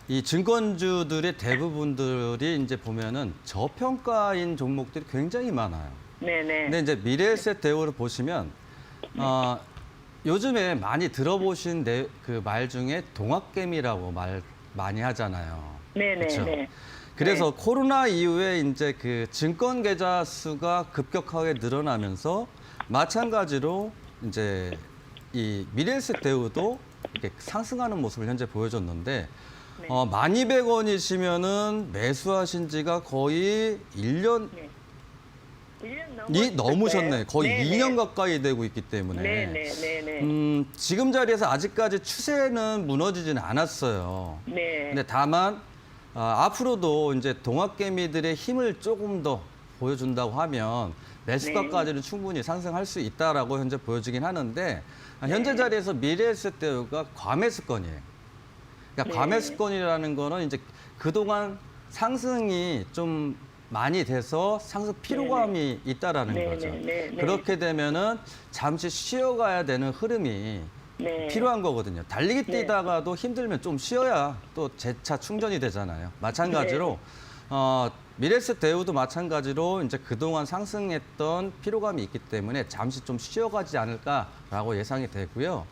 [SPEAKER 2] 이 증권주들의 대부분들이 이제 보면은 저평가인 종목들이 굉장히 많아요.
[SPEAKER 5] 네네.
[SPEAKER 2] 근데 이제 미래에셋 대우를 보시면 요즘에 많이 들어보신 그 말 중에 동학개미라고 말 많이 하잖아요.
[SPEAKER 5] 네네.
[SPEAKER 2] 그쵸?
[SPEAKER 5] 네.
[SPEAKER 2] 그래서 코로나 이후에 이제 그 증권 계좌 수가 급격하게 늘어나면서 마찬가지로 이제 이 미래에셋 대우도 이렇게 상승하는 모습을 현재 보여줬는데
[SPEAKER 5] 네.
[SPEAKER 2] 12,000원이시면은 매수하신 지가 거의 1년이
[SPEAKER 5] 네. 1년
[SPEAKER 2] 넘으셨네. 거의
[SPEAKER 5] 네네.
[SPEAKER 2] 2년 가까이 되고 있기 때문에
[SPEAKER 5] 네네.
[SPEAKER 2] 지금 자리에서 아직까지 추세는 무너지지는 않았어요.
[SPEAKER 5] 네.
[SPEAKER 2] 근데 다만 앞으로도 이제 동학개미들의 힘을 조금 더 보여준다고 하면 매수가까지는 충분히 상승할 수 있다라고 현재 보여지긴 하는데 현재 자리에서 미래에셋대우가 과매수권이에요. 그러니까 과매수권이라는 거는 이제 그동안 상승이 좀 많이 돼서 상승 피로감이 있다라는 거죠. 그렇게 되면은 잠시 쉬어가야 되는 흐름이 필요한 거거든요. 달리기 뛰다가도 힘들면 좀 쉬어야 또 재차 충전이 되잖아요. 마찬가지로 미래에셋 대우도 마찬가지로 이제 그동안 상승했던 피로감이 있기 때문에 잠시 좀 쉬어가지 않을까라고 예상이 되고요.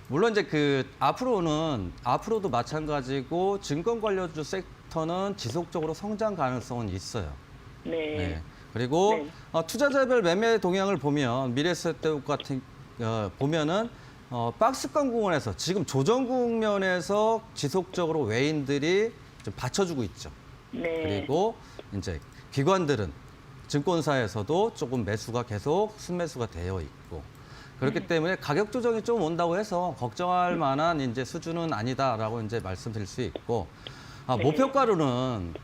[SPEAKER 2] 물론 이제 앞으로도 마찬가지고 증권 관련주 섹터는 지속적으로 성장 가능성은 있어요. 그리고 투자자별 매매 동향을 보면 미래에셋 대우 같은 보면은 박스권 구간에서 지금 조정 국면에서 지속적으로 외인들이 좀 받쳐주고 있죠. 그리고 이제 기관들은 증권사에서도 조금 매수가 계속 순매수가 되어 있고 그렇기 때문에 가격 조정이 좀 온다고 해서 걱정할 만한 이제 수준은 아니다라고 이제 말씀드릴 수 있고 목표가로는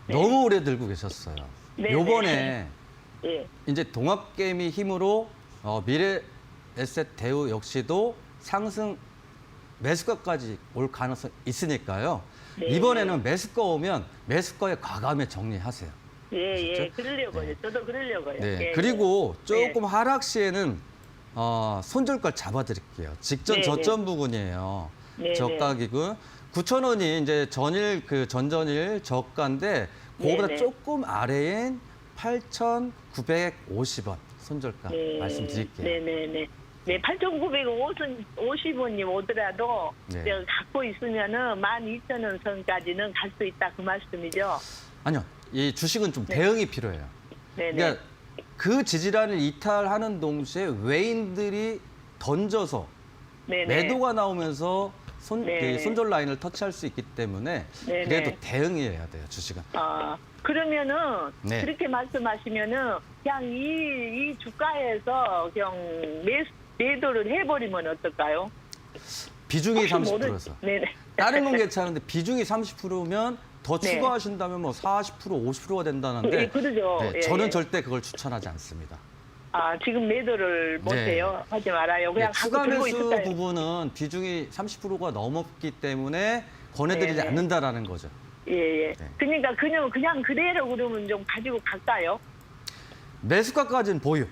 [SPEAKER 2] 너무 오래 들고 계셨어요. 요번에 이제 동학개미 힘으로 미래에셋 대우 역시도 상승 매수가까지 올 가능성이 있으니까요. 이번에는 매수가 오면 매수가에 과감히 정리하세요.
[SPEAKER 5] 그러려고요. 저도 그러려고요.
[SPEAKER 2] 그리고 조금 하락 시에는 손절가 잡아드릴게요. 직전 저점 부근이에요. 저가 기준 9,000원이 이제 전전일 저가인데 그거보다 조금 아래인 8,950원 손절가 말씀드릴게요.
[SPEAKER 5] 8,950원이 오더라도 내가 갖고 있으면은 12,000원 선까지는 갈 수 있다 그 말씀이죠?
[SPEAKER 2] 아니요, 이 주식은 좀 대응이 필요해요. 그러니까 그 지지라를 이탈하는 동시에 외인들이 던져서 매도가 나오면서 손절 라인을 터치할 수 있기 때문에 그래도 대응해야 돼요, 주식은.
[SPEAKER 5] 그러면은 그렇게 말씀하시면은 그냥 이 주가에서 그냥 매도를 해버리면 어떨까요?
[SPEAKER 2] 비중이 30%서. 다른 건 괜찮은데 비중이 30%면 더 추가하신다면 뭐 40%, 50%가 된다는데
[SPEAKER 5] 그러죠.
[SPEAKER 2] 저는 절대 그걸 추천하지 않습니다.
[SPEAKER 5] 지금 매도를 못해요? 하지 말아요. 그냥
[SPEAKER 2] 추가
[SPEAKER 5] 갖고 들고
[SPEAKER 2] 매수
[SPEAKER 5] 있을까요?
[SPEAKER 2] 부분은 비중이 30%가 넘었기 때문에 권해드리지 않는다라는 거죠.
[SPEAKER 5] 그러니까 그냥 그대로 그러면 좀 가지고 갈까요?
[SPEAKER 2] 매수가까지는 보유.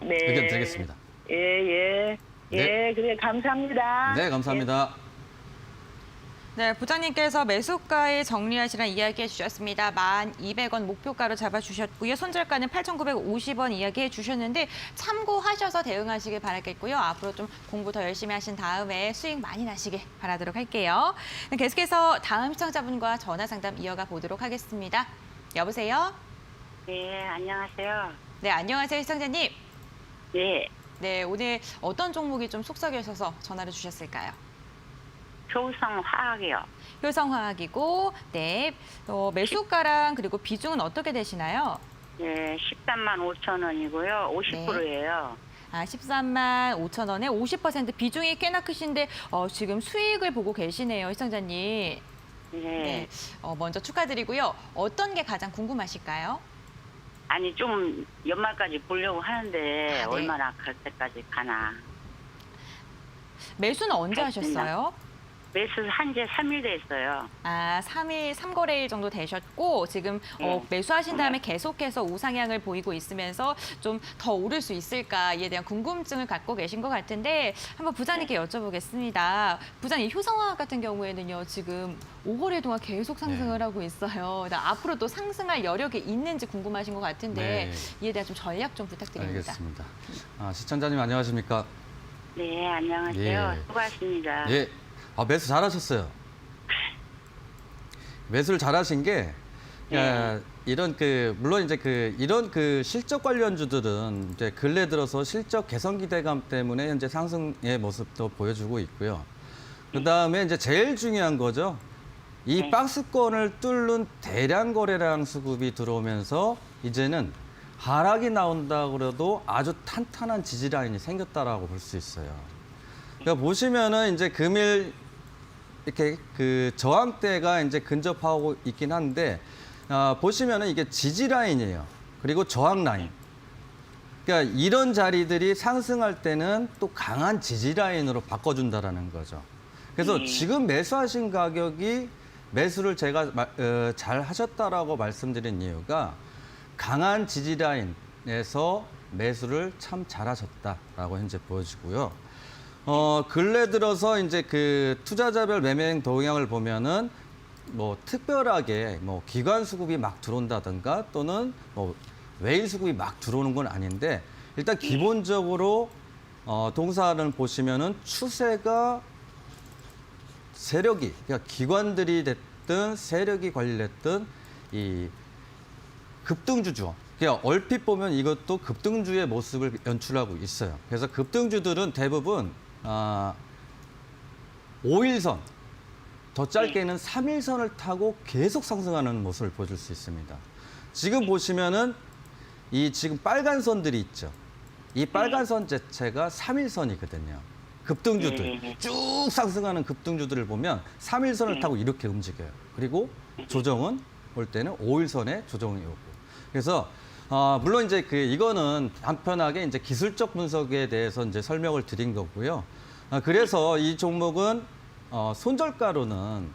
[SPEAKER 2] 의견 드리겠습니다.
[SPEAKER 5] 그래 감사합니다.
[SPEAKER 2] 네, 감사합니다.
[SPEAKER 1] 네, 부장님께서 매수가에 정리하시라는 이야기 해주셨습니다. 1,200원 목표가로 잡아주셨고요. 손절가는 8,950원 이야기해 주셨는데 참고하셔서 대응하시길 바라겠고요. 앞으로 좀 공부 더 열심히 하신 다음에 수익 많이 나시길 바라도록 할게요. 네, 계속해서 다음 시청자분과 전화 상담 이어가 보도록 하겠습니다. 여보세요?
[SPEAKER 6] 네, 안녕하세요.
[SPEAKER 1] 네, 안녕하세요, 시청자님.
[SPEAKER 6] 네,
[SPEAKER 1] 네, 오늘 어떤 종목이 좀 속썩여셔서 전화를 주셨을까요?
[SPEAKER 6] 효성화학이요.
[SPEAKER 1] 효성화학이고, 네, 매수가랑 그리고 비중은 어떻게 되시나요?
[SPEAKER 6] 네, 13만 5천 원이고요. 50%예요.
[SPEAKER 1] 13만 5천 원에 50% 비중이 꽤나 크신데 지금 수익을 보고 계시네요, 시청자님. 네. 먼저 축하드리고요. 어떤 게 가장 궁금하실까요?
[SPEAKER 6] 아니, 좀 연말까지 보려고 하는데 얼마나 갈 때까지 가나.
[SPEAKER 1] 매수는 언제 하셨어요?
[SPEAKER 6] 매수 한지 3일 됐어요.
[SPEAKER 1] 3일, 3거래일 정도 되셨고 지금 매수하신 다음에 계속해서 우상향을 보이고 있으면서 좀 더 오를 수 있을까에 대한 궁금증을 갖고 계신 것 같은데 한번 부장님께 여쭤보겠습니다. 부장님, 효성화학 같은 경우에는요, 지금 5거래 동안 계속 상승을 하고 있어요. 앞으로 또 상승할 여력이 있는지 궁금하신 것 같은데 이에 대한 좀 전략 좀 부탁드립니다.
[SPEAKER 2] 알겠습니다. 시청자님 안녕하십니까?
[SPEAKER 6] 네, 안녕하세요. 수고하십니다.
[SPEAKER 2] 매수 잘하셨어요. 매수를 잘하신 게 이런 물론 이제 이런 실적 관련주들은 이제 근래 들어서 실적 개선 기대감 때문에 현재 상승의 모습도 보여주고 있고요. 그다음에 이제 제일 중요한 거죠. 이 박스권을 뚫는 대량 거래량 수급이 들어오면서 이제는 하락이 나온다 그래도 아주 탄탄한 지지 라인이 생겼다라고 볼 수 있어요. 그러니까 보시면은 이제 금일 이렇게 저항대가 이제 근접하고 있긴 한데 보시면은 이게 지지 라인이에요. 그리고 저항 라인. 그러니까 이런 자리들이 상승할 때는 또 강한 지지 라인으로 바꿔준다라는 거죠. 그래서 지금 매수하신 가격이 매수를 제가 잘 하셨다라고 말씀드린 이유가 강한 지지 라인에서 매수를 참 잘하셨다라고 현재 보여지고요. 근래 들어서 이제 그 투자자별 매매 동향을 보면은 뭐 특별하게 뭐 기관 수급이 막 들어온다든가 또는 뭐 외일 수급이 막 들어오는 건 아닌데 일단 기본적으로 동사는 보시면은 추세가 세력이 그러니까 기관들이 됐든 세력이 관리됐든 이 급등주죠. 그러니까 얼핏 보면 이것도 급등주의 모습을 연출하고 있어요. 그래서 급등주들은 대부분 5일선, 더 짧게는 3일선을 타고 계속 상승하는 모습을 보여줄 수 있습니다. 지금 보시면은 이 지금 빨간 선들이 있죠. 이 빨간 선 자체가 3일선이거든요. 급등주들, 쭉 상승하는 급등주들을 보면 3일선을 타고 이렇게 움직여요. 그리고 조정은 올 때는 5일선에 조정이 오고. 그래서 물론 이제 이거는 간편하게 이제 기술적 분석에 대해서 이제 설명을 드린 거고요. 그래서 이 종목은 손절가로는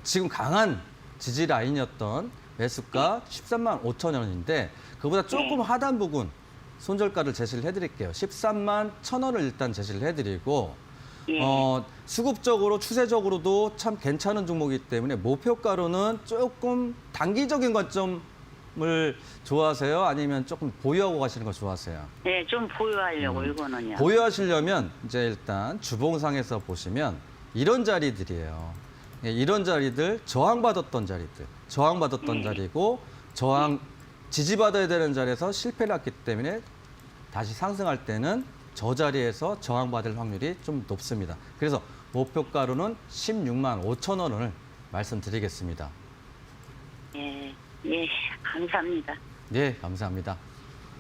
[SPEAKER 2] 지금 강한 지지 라인이었던 매수가 13만 5천 원인데 그보다 조금 하단 부분 손절가를 제시를 해드릴게요. 13만 1천 원을 일단 제시를 해드리고 수급적으로 추세적으로도 참 괜찮은 종목이기 때문에 목표가로는 조금 단기적인 관점을 좋아하세요? 아니면 조금 보유하고 가시는 거 좋아하세요?
[SPEAKER 6] 네, 좀 보유하려고 이거는요.
[SPEAKER 2] 보유하시려면 이제 일단 주봉상에서 보시면 이런 자리들이에요. 예, 이런 자리들 저항받았던 자리들, 저항받았던 자리고 지지받아야 되는 자리에서 실패를 했기 때문에 다시 상승할 때는 저 자리에서 저항받을 확률이 좀 높습니다. 그래서 목표가로는 16만 5천 원을 말씀드리겠습니다.
[SPEAKER 6] 예, 감사합니다.
[SPEAKER 2] 네, 감사합니다.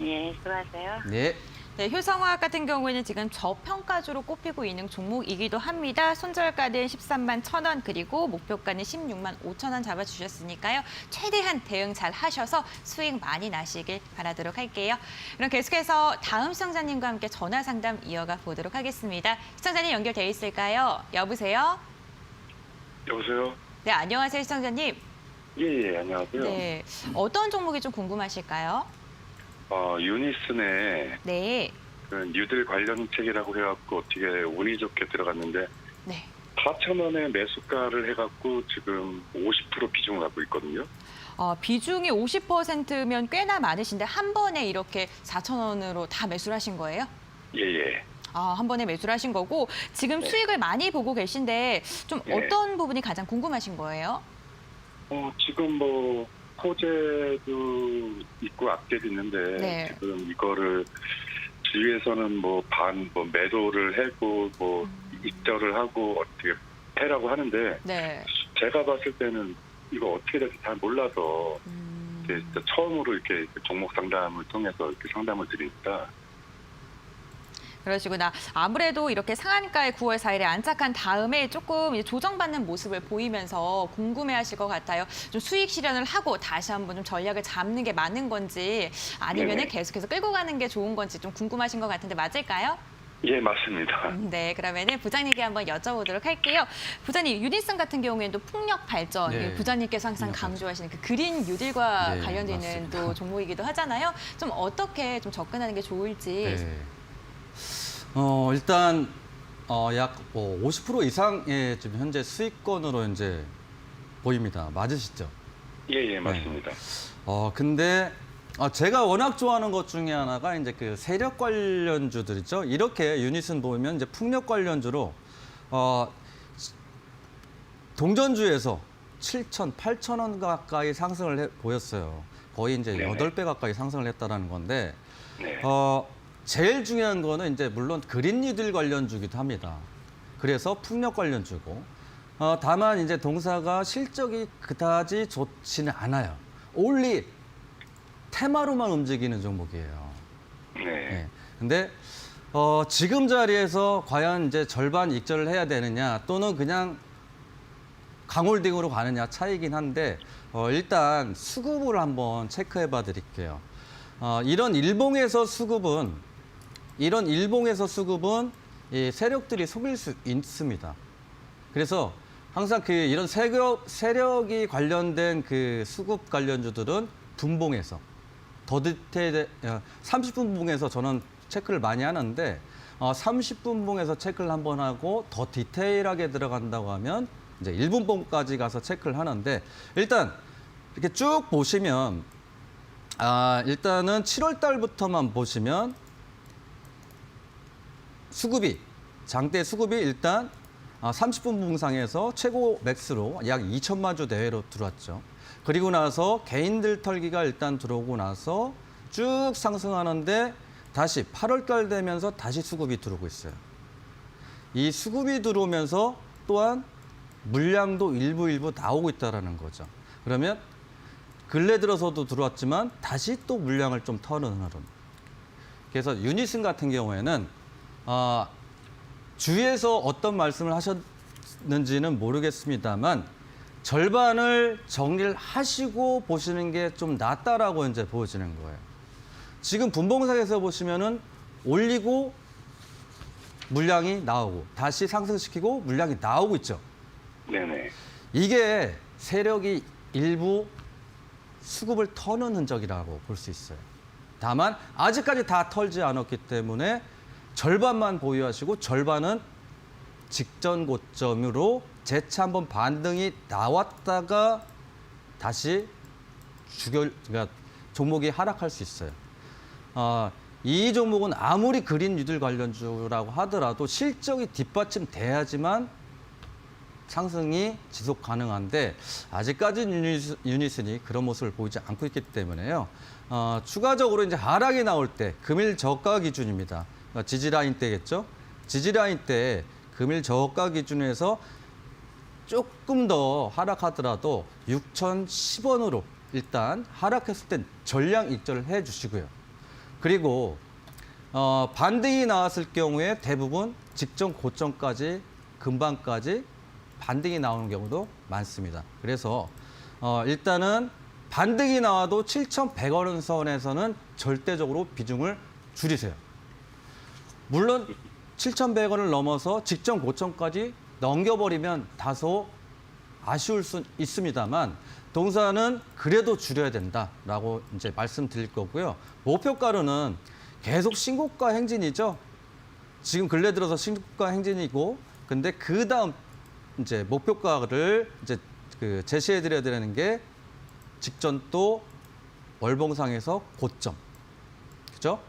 [SPEAKER 6] 예, 수고하세요.
[SPEAKER 2] 네.
[SPEAKER 1] 네, 효성화학 같은 경우에는 지금 저평가주로 꼽히고 있는 종목이기도 합니다. 손절가는 13만 1천 원 그리고 목표가는 16만 5천 원 잡아주셨으니까요. 최대한 대응 잘 하셔서 수익 많이 나시길 바라도록 할게요. 그럼 계속해서 다음 시청자님과 함께 전화 상담 이어가 보도록 하겠습니다. 시청자님 연결돼 있을까요? 여보세요?
[SPEAKER 7] 여보세요?
[SPEAKER 1] 네, 안녕하세요, 시청자님.
[SPEAKER 7] 예, 안녕하세요.
[SPEAKER 1] 네, 어떤 종목이 좀 궁금하실까요?
[SPEAKER 7] 유니슨의
[SPEAKER 1] 네,
[SPEAKER 7] 그 뉴딜 관련 책이라고 해갖고 어떻게 운이 좋게 들어갔는데
[SPEAKER 1] 네.
[SPEAKER 7] 4,000원에 매수가를 해갖고 지금 50% 비중을 갖고 있거든요.
[SPEAKER 1] 비중이 50%면 꽤나 많으신데 한 번에 이렇게 4,000원으로 다 매수를 하신 거예요?
[SPEAKER 7] 예.
[SPEAKER 1] 한 번에 매수를 하신 거고 지금
[SPEAKER 7] 네.
[SPEAKER 1] 수익을 많이 보고 계신데 좀
[SPEAKER 7] 네.
[SPEAKER 1] 어떤 부분이 가장 궁금하신 거예요?
[SPEAKER 7] 지금 뭐 호재도 있고 악재도 있는데
[SPEAKER 1] 네.
[SPEAKER 7] 지금 이거를 주위에서는 뭐 매도를 하고 입절을 하고 어떻게 해라고 하는데
[SPEAKER 1] 네.
[SPEAKER 7] 제가 봤을 때는 이거 어떻게 될지 잘 몰라서 이렇게 처음으로 이렇게 종목 상담을 통해서 이렇게 상담을 드리니까.
[SPEAKER 1] 그러시구나. 아무래도 이렇게 상한가에 9월 4일에 안착한 다음에 조금 이제 조정받는 모습을 보이면서 궁금해하실 것 같아요. 좀 수익 실현을 하고 다시 한번 좀 전략을 잡는 게 맞는 건지 아니면
[SPEAKER 7] 네네.
[SPEAKER 1] 계속해서 끌고 가는 게 좋은 건지 좀 궁금하신 것 같은데 맞을까요?
[SPEAKER 7] 예, 맞습니다.
[SPEAKER 1] 네, 그러면은 부장님께 한번 여쭤보도록 할게요. 부장님, 유니슨 같은 경우에는 또 풍력 발전,
[SPEAKER 2] 네.
[SPEAKER 1] 부장님께서 항상
[SPEAKER 2] 풍력
[SPEAKER 1] 강조하시는 그 그린 뉴딜과
[SPEAKER 2] 네,
[SPEAKER 1] 관련돼 있는
[SPEAKER 2] 맞습니다.
[SPEAKER 1] 또 종목이기도 하잖아요. 좀 어떻게 좀 접근하는 게 좋을지.
[SPEAKER 2] 네. 일단 약 50% 이상의 지금 현재 수익권으로 이제 보입니다. 맞으시죠?
[SPEAKER 7] 예, 맞습니다.
[SPEAKER 2] 근데 제가 워낙 좋아하는 것 중에 하나가 이제 그 세력 관련주들이죠. 이렇게 유닛은 보면 이제 풍력 관련주로 동전주에서 7천, 8천 원 가까이 상승을 보였어요. 거의 이제
[SPEAKER 7] 네네.
[SPEAKER 2] 8배 가까이 상승을 했다라는 건데
[SPEAKER 7] 네.
[SPEAKER 2] 제일 중요한 거는 이제 물론 그린 뉴딜 관련주기도 합니다. 그래서 풍력 관련주고 다만 이제 동사가 실적이 그다지 좋지는 않아요. 올리 테마로만 움직이는 종목이에요.
[SPEAKER 7] 네.
[SPEAKER 2] 네. 근데 지금 자리에서 과연 이제 절반 익절을 해야 되느냐 또는 그냥 강홀딩으로 가느냐 차이긴 한데 일단 수급을 한번 체크해 봐 드릴게요. 이런 일봉에서 수급은 이 세력들이 속일 수 있습니다. 그래서 항상 이런 세력이 관련된 그 수급 관련주들은 분봉에서 더 디테일 30분봉에서 저는 체크를 많이 하는데 30분봉에서 체크를 한번 하고 더 디테일하게 들어간다고 하면 이제 1분봉까지 가서 체크를 하는데 일단 이렇게 쭉 보시면 일단은 7월 달부터만 보시면 장대 수급이 일단 30분 봉상에서 최고 맥스로 약 2천만 주 내외로 들어왔죠. 그리고 나서 개인들 털기가 일단 들어오고 나서 쭉 상승하는데 다시 8월 달 되면서 다시 수급이 들어오고 있어요. 이 수급이 들어오면서 또한 물량도 일부 나오고 있다는 거죠. 그러면 근래 들어서도 들어왔지만 다시 또 물량을 좀 터는 흐름. 그래서 유니슨 같은 경우에는 주위에서 어떤 말씀을 하셨는지는 모르겠습니다만 절반을 정리를 하시고 보시는 게 좀 낫다라고 이제 보여지는 거예요. 지금 분봉상에서 보시면은 올리고 물량이 나오고 다시 상승시키고 물량이 나오고 있죠.
[SPEAKER 7] 네네.
[SPEAKER 2] 이게 세력이 일부 수급을 터는 흔적이라고 볼 수 있어요. 다만 아직까지 다 털지 않았기 때문에 절반만 보유하시고 절반은 직전 고점으로 재차 한번 반등이 나왔다가 다시 그러니까 종목이 하락할 수 있어요. 이 종목은 아무리 그린 뉴딜 관련주라고 하더라도 실적이 뒷받침돼야지만 상승이 지속 가능한데 아직까지는 유니슨이 그런 모습을 보이지 않고 있기 때문에요. 추가적으로 이제 하락이 나올 때 금일 저가 기준입니다. 지지라인 때겠죠. 지지라인 때 금일 저가 기준에서 조금 더 하락하더라도 6,010원으로 일단 하락했을 땐 전량 익절을 해주시고요. 그리고 반등이 나왔을 경우에 대부분 직전 고점까지 금방까지 반등이 나오는 경우도 많습니다. 그래서 일단은 반등이 나와도 7,100원 선에서는 절대적으로 비중을 줄이세요. 물론 7,100원을 넘어서 직전 고점까지 넘겨버리면 다소 아쉬울 수 있습니다만 동사는 그래도 줄여야 된다라고 이제 말씀드릴 거고요. 목표가로는 계속 신고가 행진이죠. 지금 근래 들어서 신고가 행진이고, 근데 그 다음 이제 목표가를 이제 제시해 드려야 되는 게 직전 또 월봉상에서 고점, 그죠?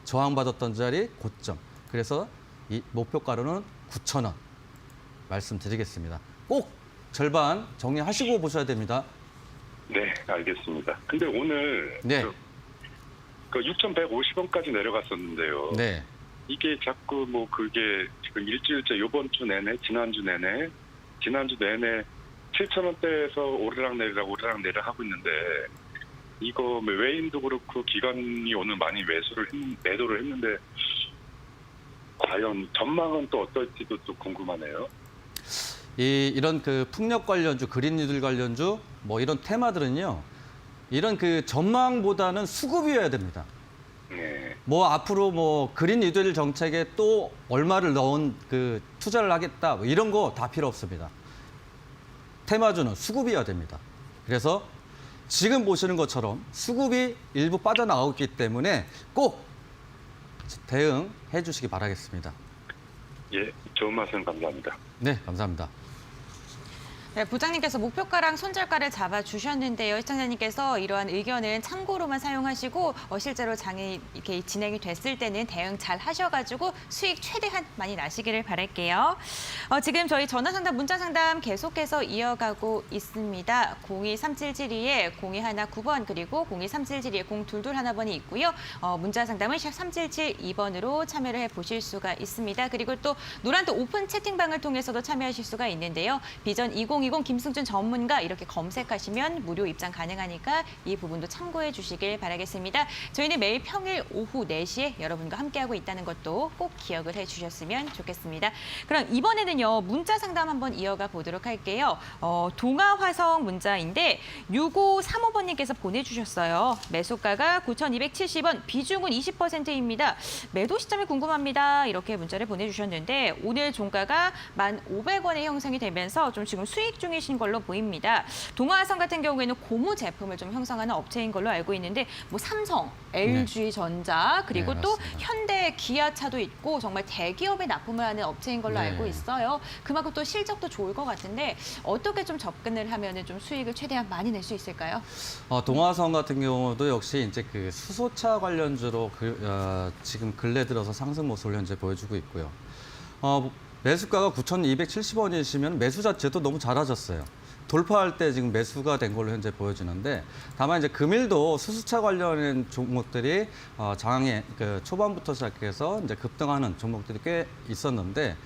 [SPEAKER 2] 저항받았던 자리 고점. 그래서 이 목표가로는 9,000원 말씀드리겠습니다. 꼭 절반 정리하시고 보셔야 됩니다.
[SPEAKER 7] 네, 알겠습니다. 근데 오늘
[SPEAKER 2] 네.
[SPEAKER 7] 그 6,150원까지 내려갔었는데요.
[SPEAKER 2] 네.
[SPEAKER 7] 이게 자꾸 뭐 그게 지금 일주일째 요번 주 내내, 지난주 내내 7,000원대에서 오르락내리락 하고 있는데 이거 뭐 외인도 그렇고 기관이 오늘 많이 매도를 했는데 과연 전망은 또 어떨지도 또 궁금하네요.
[SPEAKER 2] 이런 그 풍력 관련주, 그린 뉴딜 관련주 뭐 이런 테마들은요. 이런 그 전망보다는 수급이어야 됩니다.
[SPEAKER 7] 네.
[SPEAKER 2] 뭐 앞으로 뭐 그린 뉴딜 정책에 또 얼마를 넣은 그 투자를 하겠다 뭐 이런 거 다 필요 없습니다. 테마주는 수급이어야 됩니다. 그래서 지금 보시는 것처럼 수급이 일부 빠져나가고 있기 때문에 꼭 대응해 주시기 바라겠습니다.
[SPEAKER 7] 예, 좋은 말씀 감사합니다.
[SPEAKER 2] 네, 감사합니다.
[SPEAKER 1] 네, 부장님께서 목표가랑 손절가를 잡아주셨는데요. 시청자님께서 이러한 의견은 참고로만 사용하시고 실제로 장이 이렇게 진행이 됐을 때는 대응 잘 하셔가지고 수익 최대한 많이 나시기를 바랄게요. 지금 저희 전화상담, 문자상담 계속해서 이어가고 있습니다. 023772에 0219번 그리고 023772에 0222번이 있고요. 문자상담은 샵 3772번으로 참여를 해보실 수가 있습니다. 그리고 또 노란도 오픈 채팅방을 통해서도 참여하실 수가 있는데요. 비전 2020 2020 김승준 전문가 이렇게 검색하시면 무료 입장 가능하니까 이 부분도 참고해 주시길 바라겠습니다. 저희는 매일 평일 오후 4시에 여러분과 함께하고 있다는 것도 꼭 기억을 해주셨으면 좋겠습니다. 그럼 이번에는요, 문자 상담 한번 이어가 보도록 할게요. 동아화성 문자인데 6535번님께서 보내주셨어요. 매수가가 9,270원, 비중은 20%입니다. 매도 시점이 궁금합니다. 이렇게 문자를 보내주셨는데 오늘 종가가 1,500원에 형성이 되면서 좀 지금 수익 중이신 걸로 보입니다. 동아화성 같은 경우에는 고무 제품을 좀 형성하는 업체인 걸로 알고 있는데 뭐 삼성, LG전자 그리고
[SPEAKER 2] 네,
[SPEAKER 1] 또
[SPEAKER 2] 맞습니다.
[SPEAKER 1] 현대, 기아차도 있고 정말 대기업에 납품을 하는 업체인 걸로
[SPEAKER 2] 네.
[SPEAKER 1] 알고 있어요. 그만큼 또 실적도 좋을 것 같은데 어떻게 좀 접근을 하면은 좀 수익을 최대한 많이 낼 수 있을까요?
[SPEAKER 2] 동아성 같은 경우도 역시 이제 그 수소차 관련주로 지금 근래 들어서 상승 모습을 현재 보여주고 있고요. 매수가가 9,270원이시면 매수 자체도 너무 잘하셨어요. 돌파할 때 지금 매수가 된 걸로 현재 보여지는데 다만 이제 금일도 수소차 관련된 종목들이 장에 초반부터 시작해서 이제 급등하는 종목들이 꽤 있었는데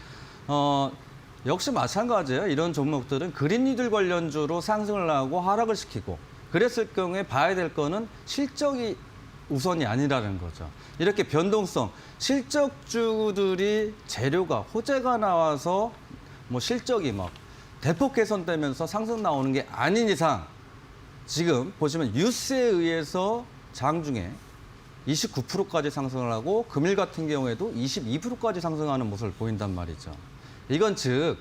[SPEAKER 2] 역시 마찬가지예요. 이런 종목들은 그린니들 관련주로 상승을 하고 하락을 시키고 그랬을 경우에 봐야 될 거는 실적이 우선이 아니라는 거죠. 이렇게 변동성, 실적주들이 재료가 호재가 나와서 뭐 실적이 막 대폭 개선되면서 상승 나오는 게 아닌 이상 지금 보시면 뉴스에 의해서 장중에 29%까지 상승을 하고 금일 같은 경우에도 22%까지 상승하는 모습을 보인단 말이죠. 이건 즉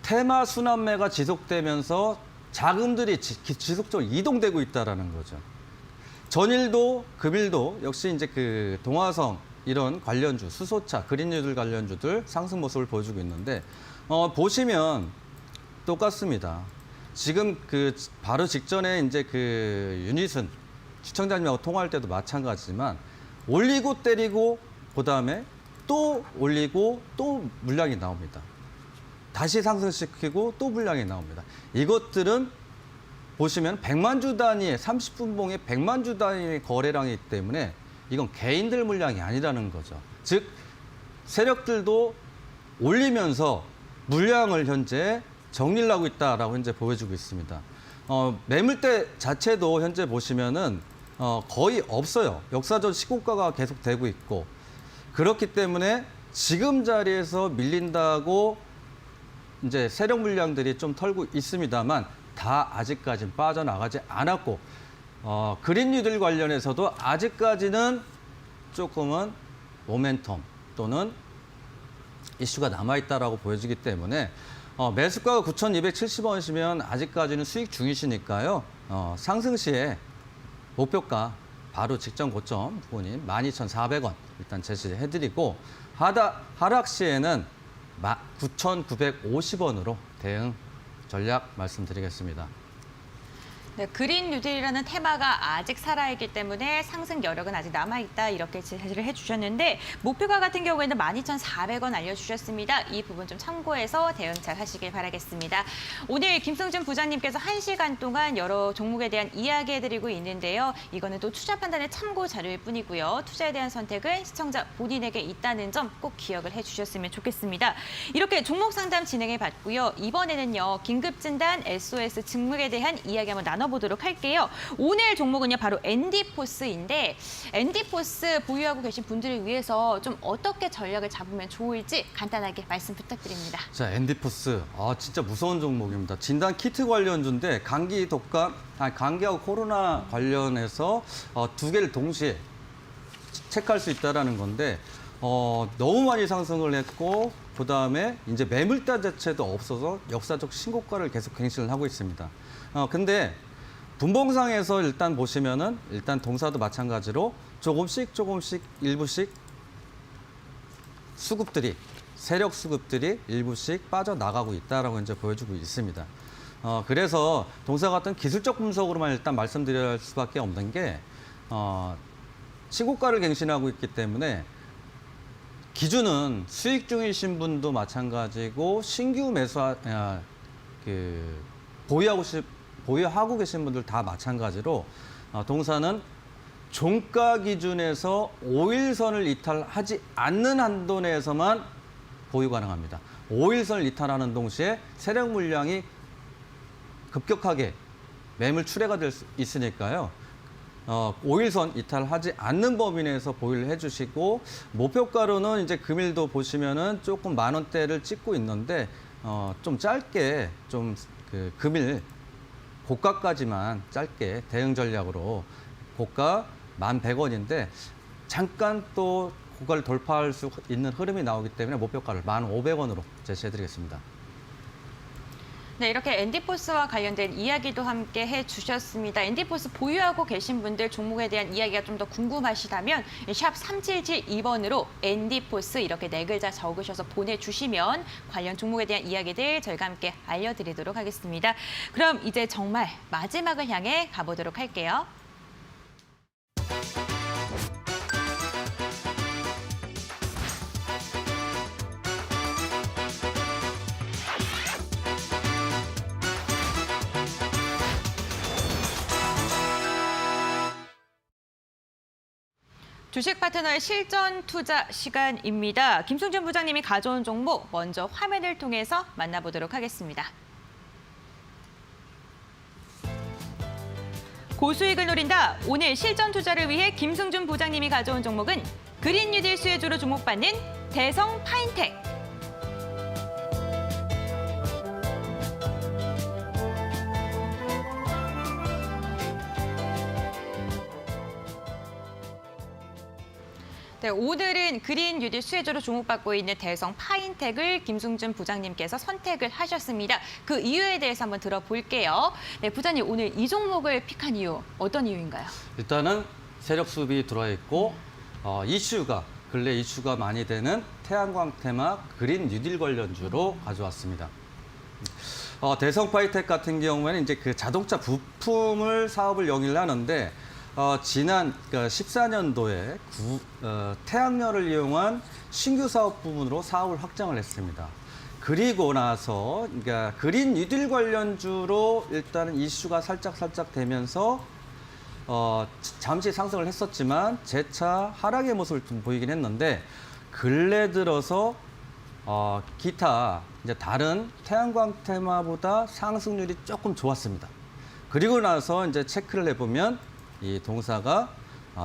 [SPEAKER 2] 테마 순환매가 지속되면서 자금들이 지속적으로 이동되고 있다라는 거죠. 전일도 금일도 역시 이제 그 동아성 이런 관련주, 수소차, 그린뉴들 관련주들 상승 모습을 보여주고 있는데 보시면 똑같습니다. 지금 그 바로 직전에 이제 그 유닛은 시청자님하고 통화할 때도 마찬가지지만 올리고 때리고 그다음에 또 올리고 또 물량이 나옵니다. 다시 상승시키고 또 물량이 나옵니다. 이것들은 보시면 100만 주 단위의 30분봉에 100만 주 단위의 거래량이기 때문에 이건 개인들 물량이 아니라는 거죠. 즉 세력들도 올리면서 물량을 현재 정리를 하고 있다라고 현재 보여주고 있습니다. 매물대 자체도 현재 보시면은 거의 없어요. 역사적 시고가가 계속되고 있고 그렇기 때문에 지금 자리에서 밀린다고 이제 세력 물량들이 좀 털고 있습니다만 다 아직까지는 빠져나가지 않았고 그린뉴들 관련해서도 아직까지는 조금은 모멘텀 또는 이슈가 남아있다라고 보여지기 때문에 매수가가 9,270원이시면 아직까지는 수익 중이시니까요. 상승 시에 목표가 바로 직전 고점 부분인 12,400원 일단 제시해드리고 하락 시에는 9,950원으로 대응 전략 말씀드리겠습니다.
[SPEAKER 1] 네, 그린 뉴딜이라는 테마가 아직 살아있기 때문에 상승 여력은 아직 남아있다 이렇게 제시를 해주셨는데 목표가 같은 경우에는 12,400원 알려주셨습니다. 이 부분 좀 참고해서 대응 잘 하시길 바라겠습니다. 오늘 김승준 부장님께서 1시간 동안 여러 종목에 대한 이야기해드리고 있는데요. 이거는 또 투자 판단의 참고 자료일 뿐이고요. 투자에 대한 선택은 시청자 본인에게 있다는 점 꼭 기억을 해주셨으면 좋겠습니다. 이렇게 종목 상담 진행해봤고요. 이번에는요. 긴급진단 SOS 증목에 대한 이야기 한번 나눠보도록 할게요. 오늘 종목은요. 바로 엔디포스인데 엔디포스 보유하고 계신 분들을 위해서 좀 어떻게 전략을 잡으면 좋을지 간단하게 말씀 부탁드립니다.
[SPEAKER 2] 자, 엔디포스. 진짜 무서운 종목입니다. 진단 키트 관련주인데 감기 독감, 감기하고 코로나 관련해서 두 개를 동시에 체크할 수 있다라는 건데 너무 많이 상승을 했고 그다음에 이제 매물대 자체도 없어서 역사적 신고가를 계속 갱신을 하고 있습니다. 근데 분봉상에서 일단 보시면은 일단 동사도 마찬가지로 조금씩 일부씩 수급들이 세력 수급들이 일부씩 빠져나가고 있다라고 이제 보여주고 있습니다. 그래서 동사 같은 기술적 분석으로만 일단 말씀드릴 수밖에 없는 게 신고가를 갱신하고 있기 때문에 기준은 수익 중이신 분도 마찬가지고 신규 보유하고 계신 분들 다 마찬가지로 동사는 종가 기준에서 5일선을 이탈하지 않는 한도 내에서만 보유 가능합니다. 5일선을 이탈하는 동시에 세력 물량이 급격하게 매물 출회가 될 수 있으니까요. 5일선 이탈하지 않는 범위 내에서 보유를 해주시고 목표가로는 이제 금일도 보시면은 조금 10,000원대를 찍고 있는데 좀 짧게 좀 그 금일 고가까지만 짧게 대응 전략으로 고가 1,100원인데 잠깐 또 고가를 돌파할 수 있는 흐름이 나오기 때문에 목표가를 1,500원으로 제시해드리겠습니다.
[SPEAKER 1] 네, 이렇게 엔디포스와 관련된 이야기도 함께 해주셨습니다. 엔디포스 보유하고 계신 분들 종목에 대한 이야기가 좀 더 궁금하시다면 샵 3772번으로 엔디포스 이렇게 4글자 적으셔서 보내주시면 관련 종목에 대한 이야기들 저희가 함께 알려드리도록 하겠습니다. 그럼 이제 정말 마지막을 향해 가보도록 할게요. 주식 파트너의 실전 투자 시간입니다. 김승준 부장님이 가져온 종목 먼저 화면을 통해서 만나보도록 하겠습니다. 고수익을 노린다. 오늘 실전 투자를 위해 김승준 부장님이 가져온 종목은 그린 뉴딜 수혜주로 주목받는 대성 파인텍. 네, 오늘은 그린 뉴딜 수혜주로 주목받고 있는 대성 파인텍을 김승준 부장님께서 선택을 하셨습니다. 그 이유에 대해서 한번 들어볼게요. 네, 부장님 오늘 이 종목을 픽한 이유 어떤 이유인가요?
[SPEAKER 2] 일단은 세력 수급이 들어와 있고 근래 이슈가 많이 되는 태양광 테마 그린 뉴딜 관련주로 가져왔습니다. 대성 파인텍 같은 경우에는 이제 그 자동차 부품을 사업을 영위를 하는데 지난 14년도에 태양열을 이용한 신규 사업 부분으로 사업을 확장을 했습니다. 그리고 나서 그러니까 그린 뉴딜 관련주로 일단은 이슈가 살짝 되면서 잠시 상승을 했었지만 재차 하락의 모습을 좀 보이긴 했는데 근래 들어서 기타 이제 다른 태양광 테마보다 상승률이 조금 좋았습니다. 그리고 나서 이제 체크를 해보면 이 동사가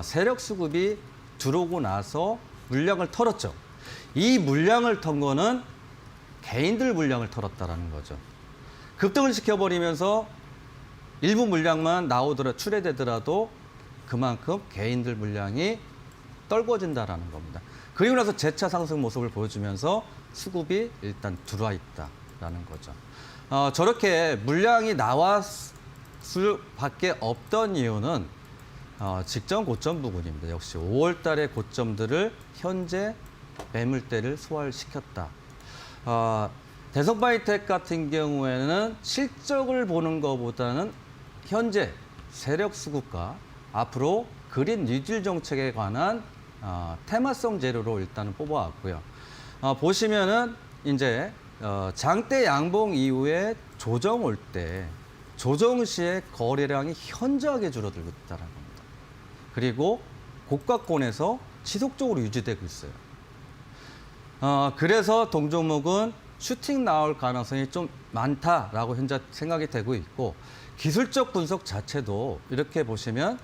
[SPEAKER 2] 세력 수급이 들어오고 나서 물량을 털었죠. 이 물량을 턴 거는 개인들 물량을 털었다라는 거죠. 급등을 시켜버리면서 일부 물량만 출회되더라도 그만큼 개인들 물량이 떨궈진다라는 겁니다. 그리고 나서 재차 상승 모습을 보여주면서 수급이 일단 들어와 있다라는 거죠. 저렇게 물량이 나왔을 밖에 없던 이유는 직전 고점 부분입니다. 역시 5월 달의 고점들을 현재 매물대를 소화시켰다. 대성 파인텍 같은 경우에는 실적을 보는 것보다는 현재 세력 수급과 앞으로 그린 뉴딜 정책에 관한 테마성 재료로 일단은 뽑아왔고요. 보시면은 이제 장대 양봉 이후에 조정 올 때 조정 시에 거래량이 현저하게 줄어들고 있다는 겁니다. 그리고 고가권에서 지속적으로 유지되고 있어요. 그래서 동종목은 슈팅 나올 가능성이 좀 많다라고 현재 생각이 되고 있고 기술적 분석 자체도 이렇게 보시면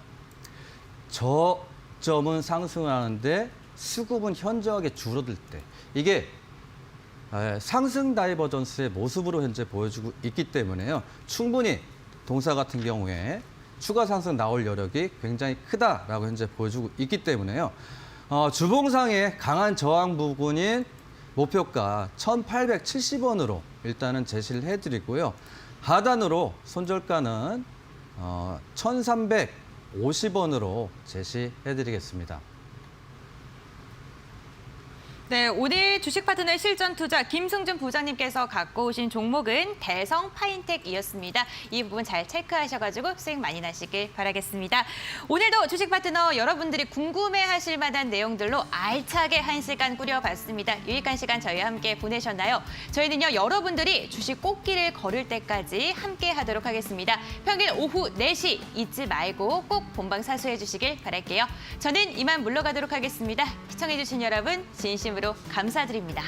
[SPEAKER 2] 저점은 상승하는데 수급은 현저하게 줄어들 때 이게 상승 다이버전스의 모습으로 현재 보여주고 있기 때문에요. 충분히 동사 같은 경우에 추가 상승 나올 여력이 굉장히 크다라고 현재 보여주고 있기 때문에요. 주봉상의 강한 저항 부분인 목표가 1,870원으로 일단은 제시를 해드리고요. 하단으로 손절가는 1,350원으로 제시해드리겠습니다.
[SPEAKER 1] 네, 오늘 주식 파트너의 실전 투자 김승준 부장님께서 갖고 오신 종목은 대성 파인텍이었습니다. 이 부분 잘 체크하셔가지고 수익 많이 나시길 바라겠습니다. 오늘도 주식 파트너 여러분들이 궁금해하실 만한 내용들로 알차게 1시간 꾸려봤습니다. 유익한 시간 저희와 함께 보내셨나요? 저희는요 여러분들이 주식 꽃길을 걸을 때까지 함께 하도록 하겠습니다. 평일 오후 4시 잊지 말고 꼭 본방 사수해 주시길 바랄게요. 저는 이만 물러가도록 하겠습니다. 시청해주신 여러분 진심으로 감사드립니다.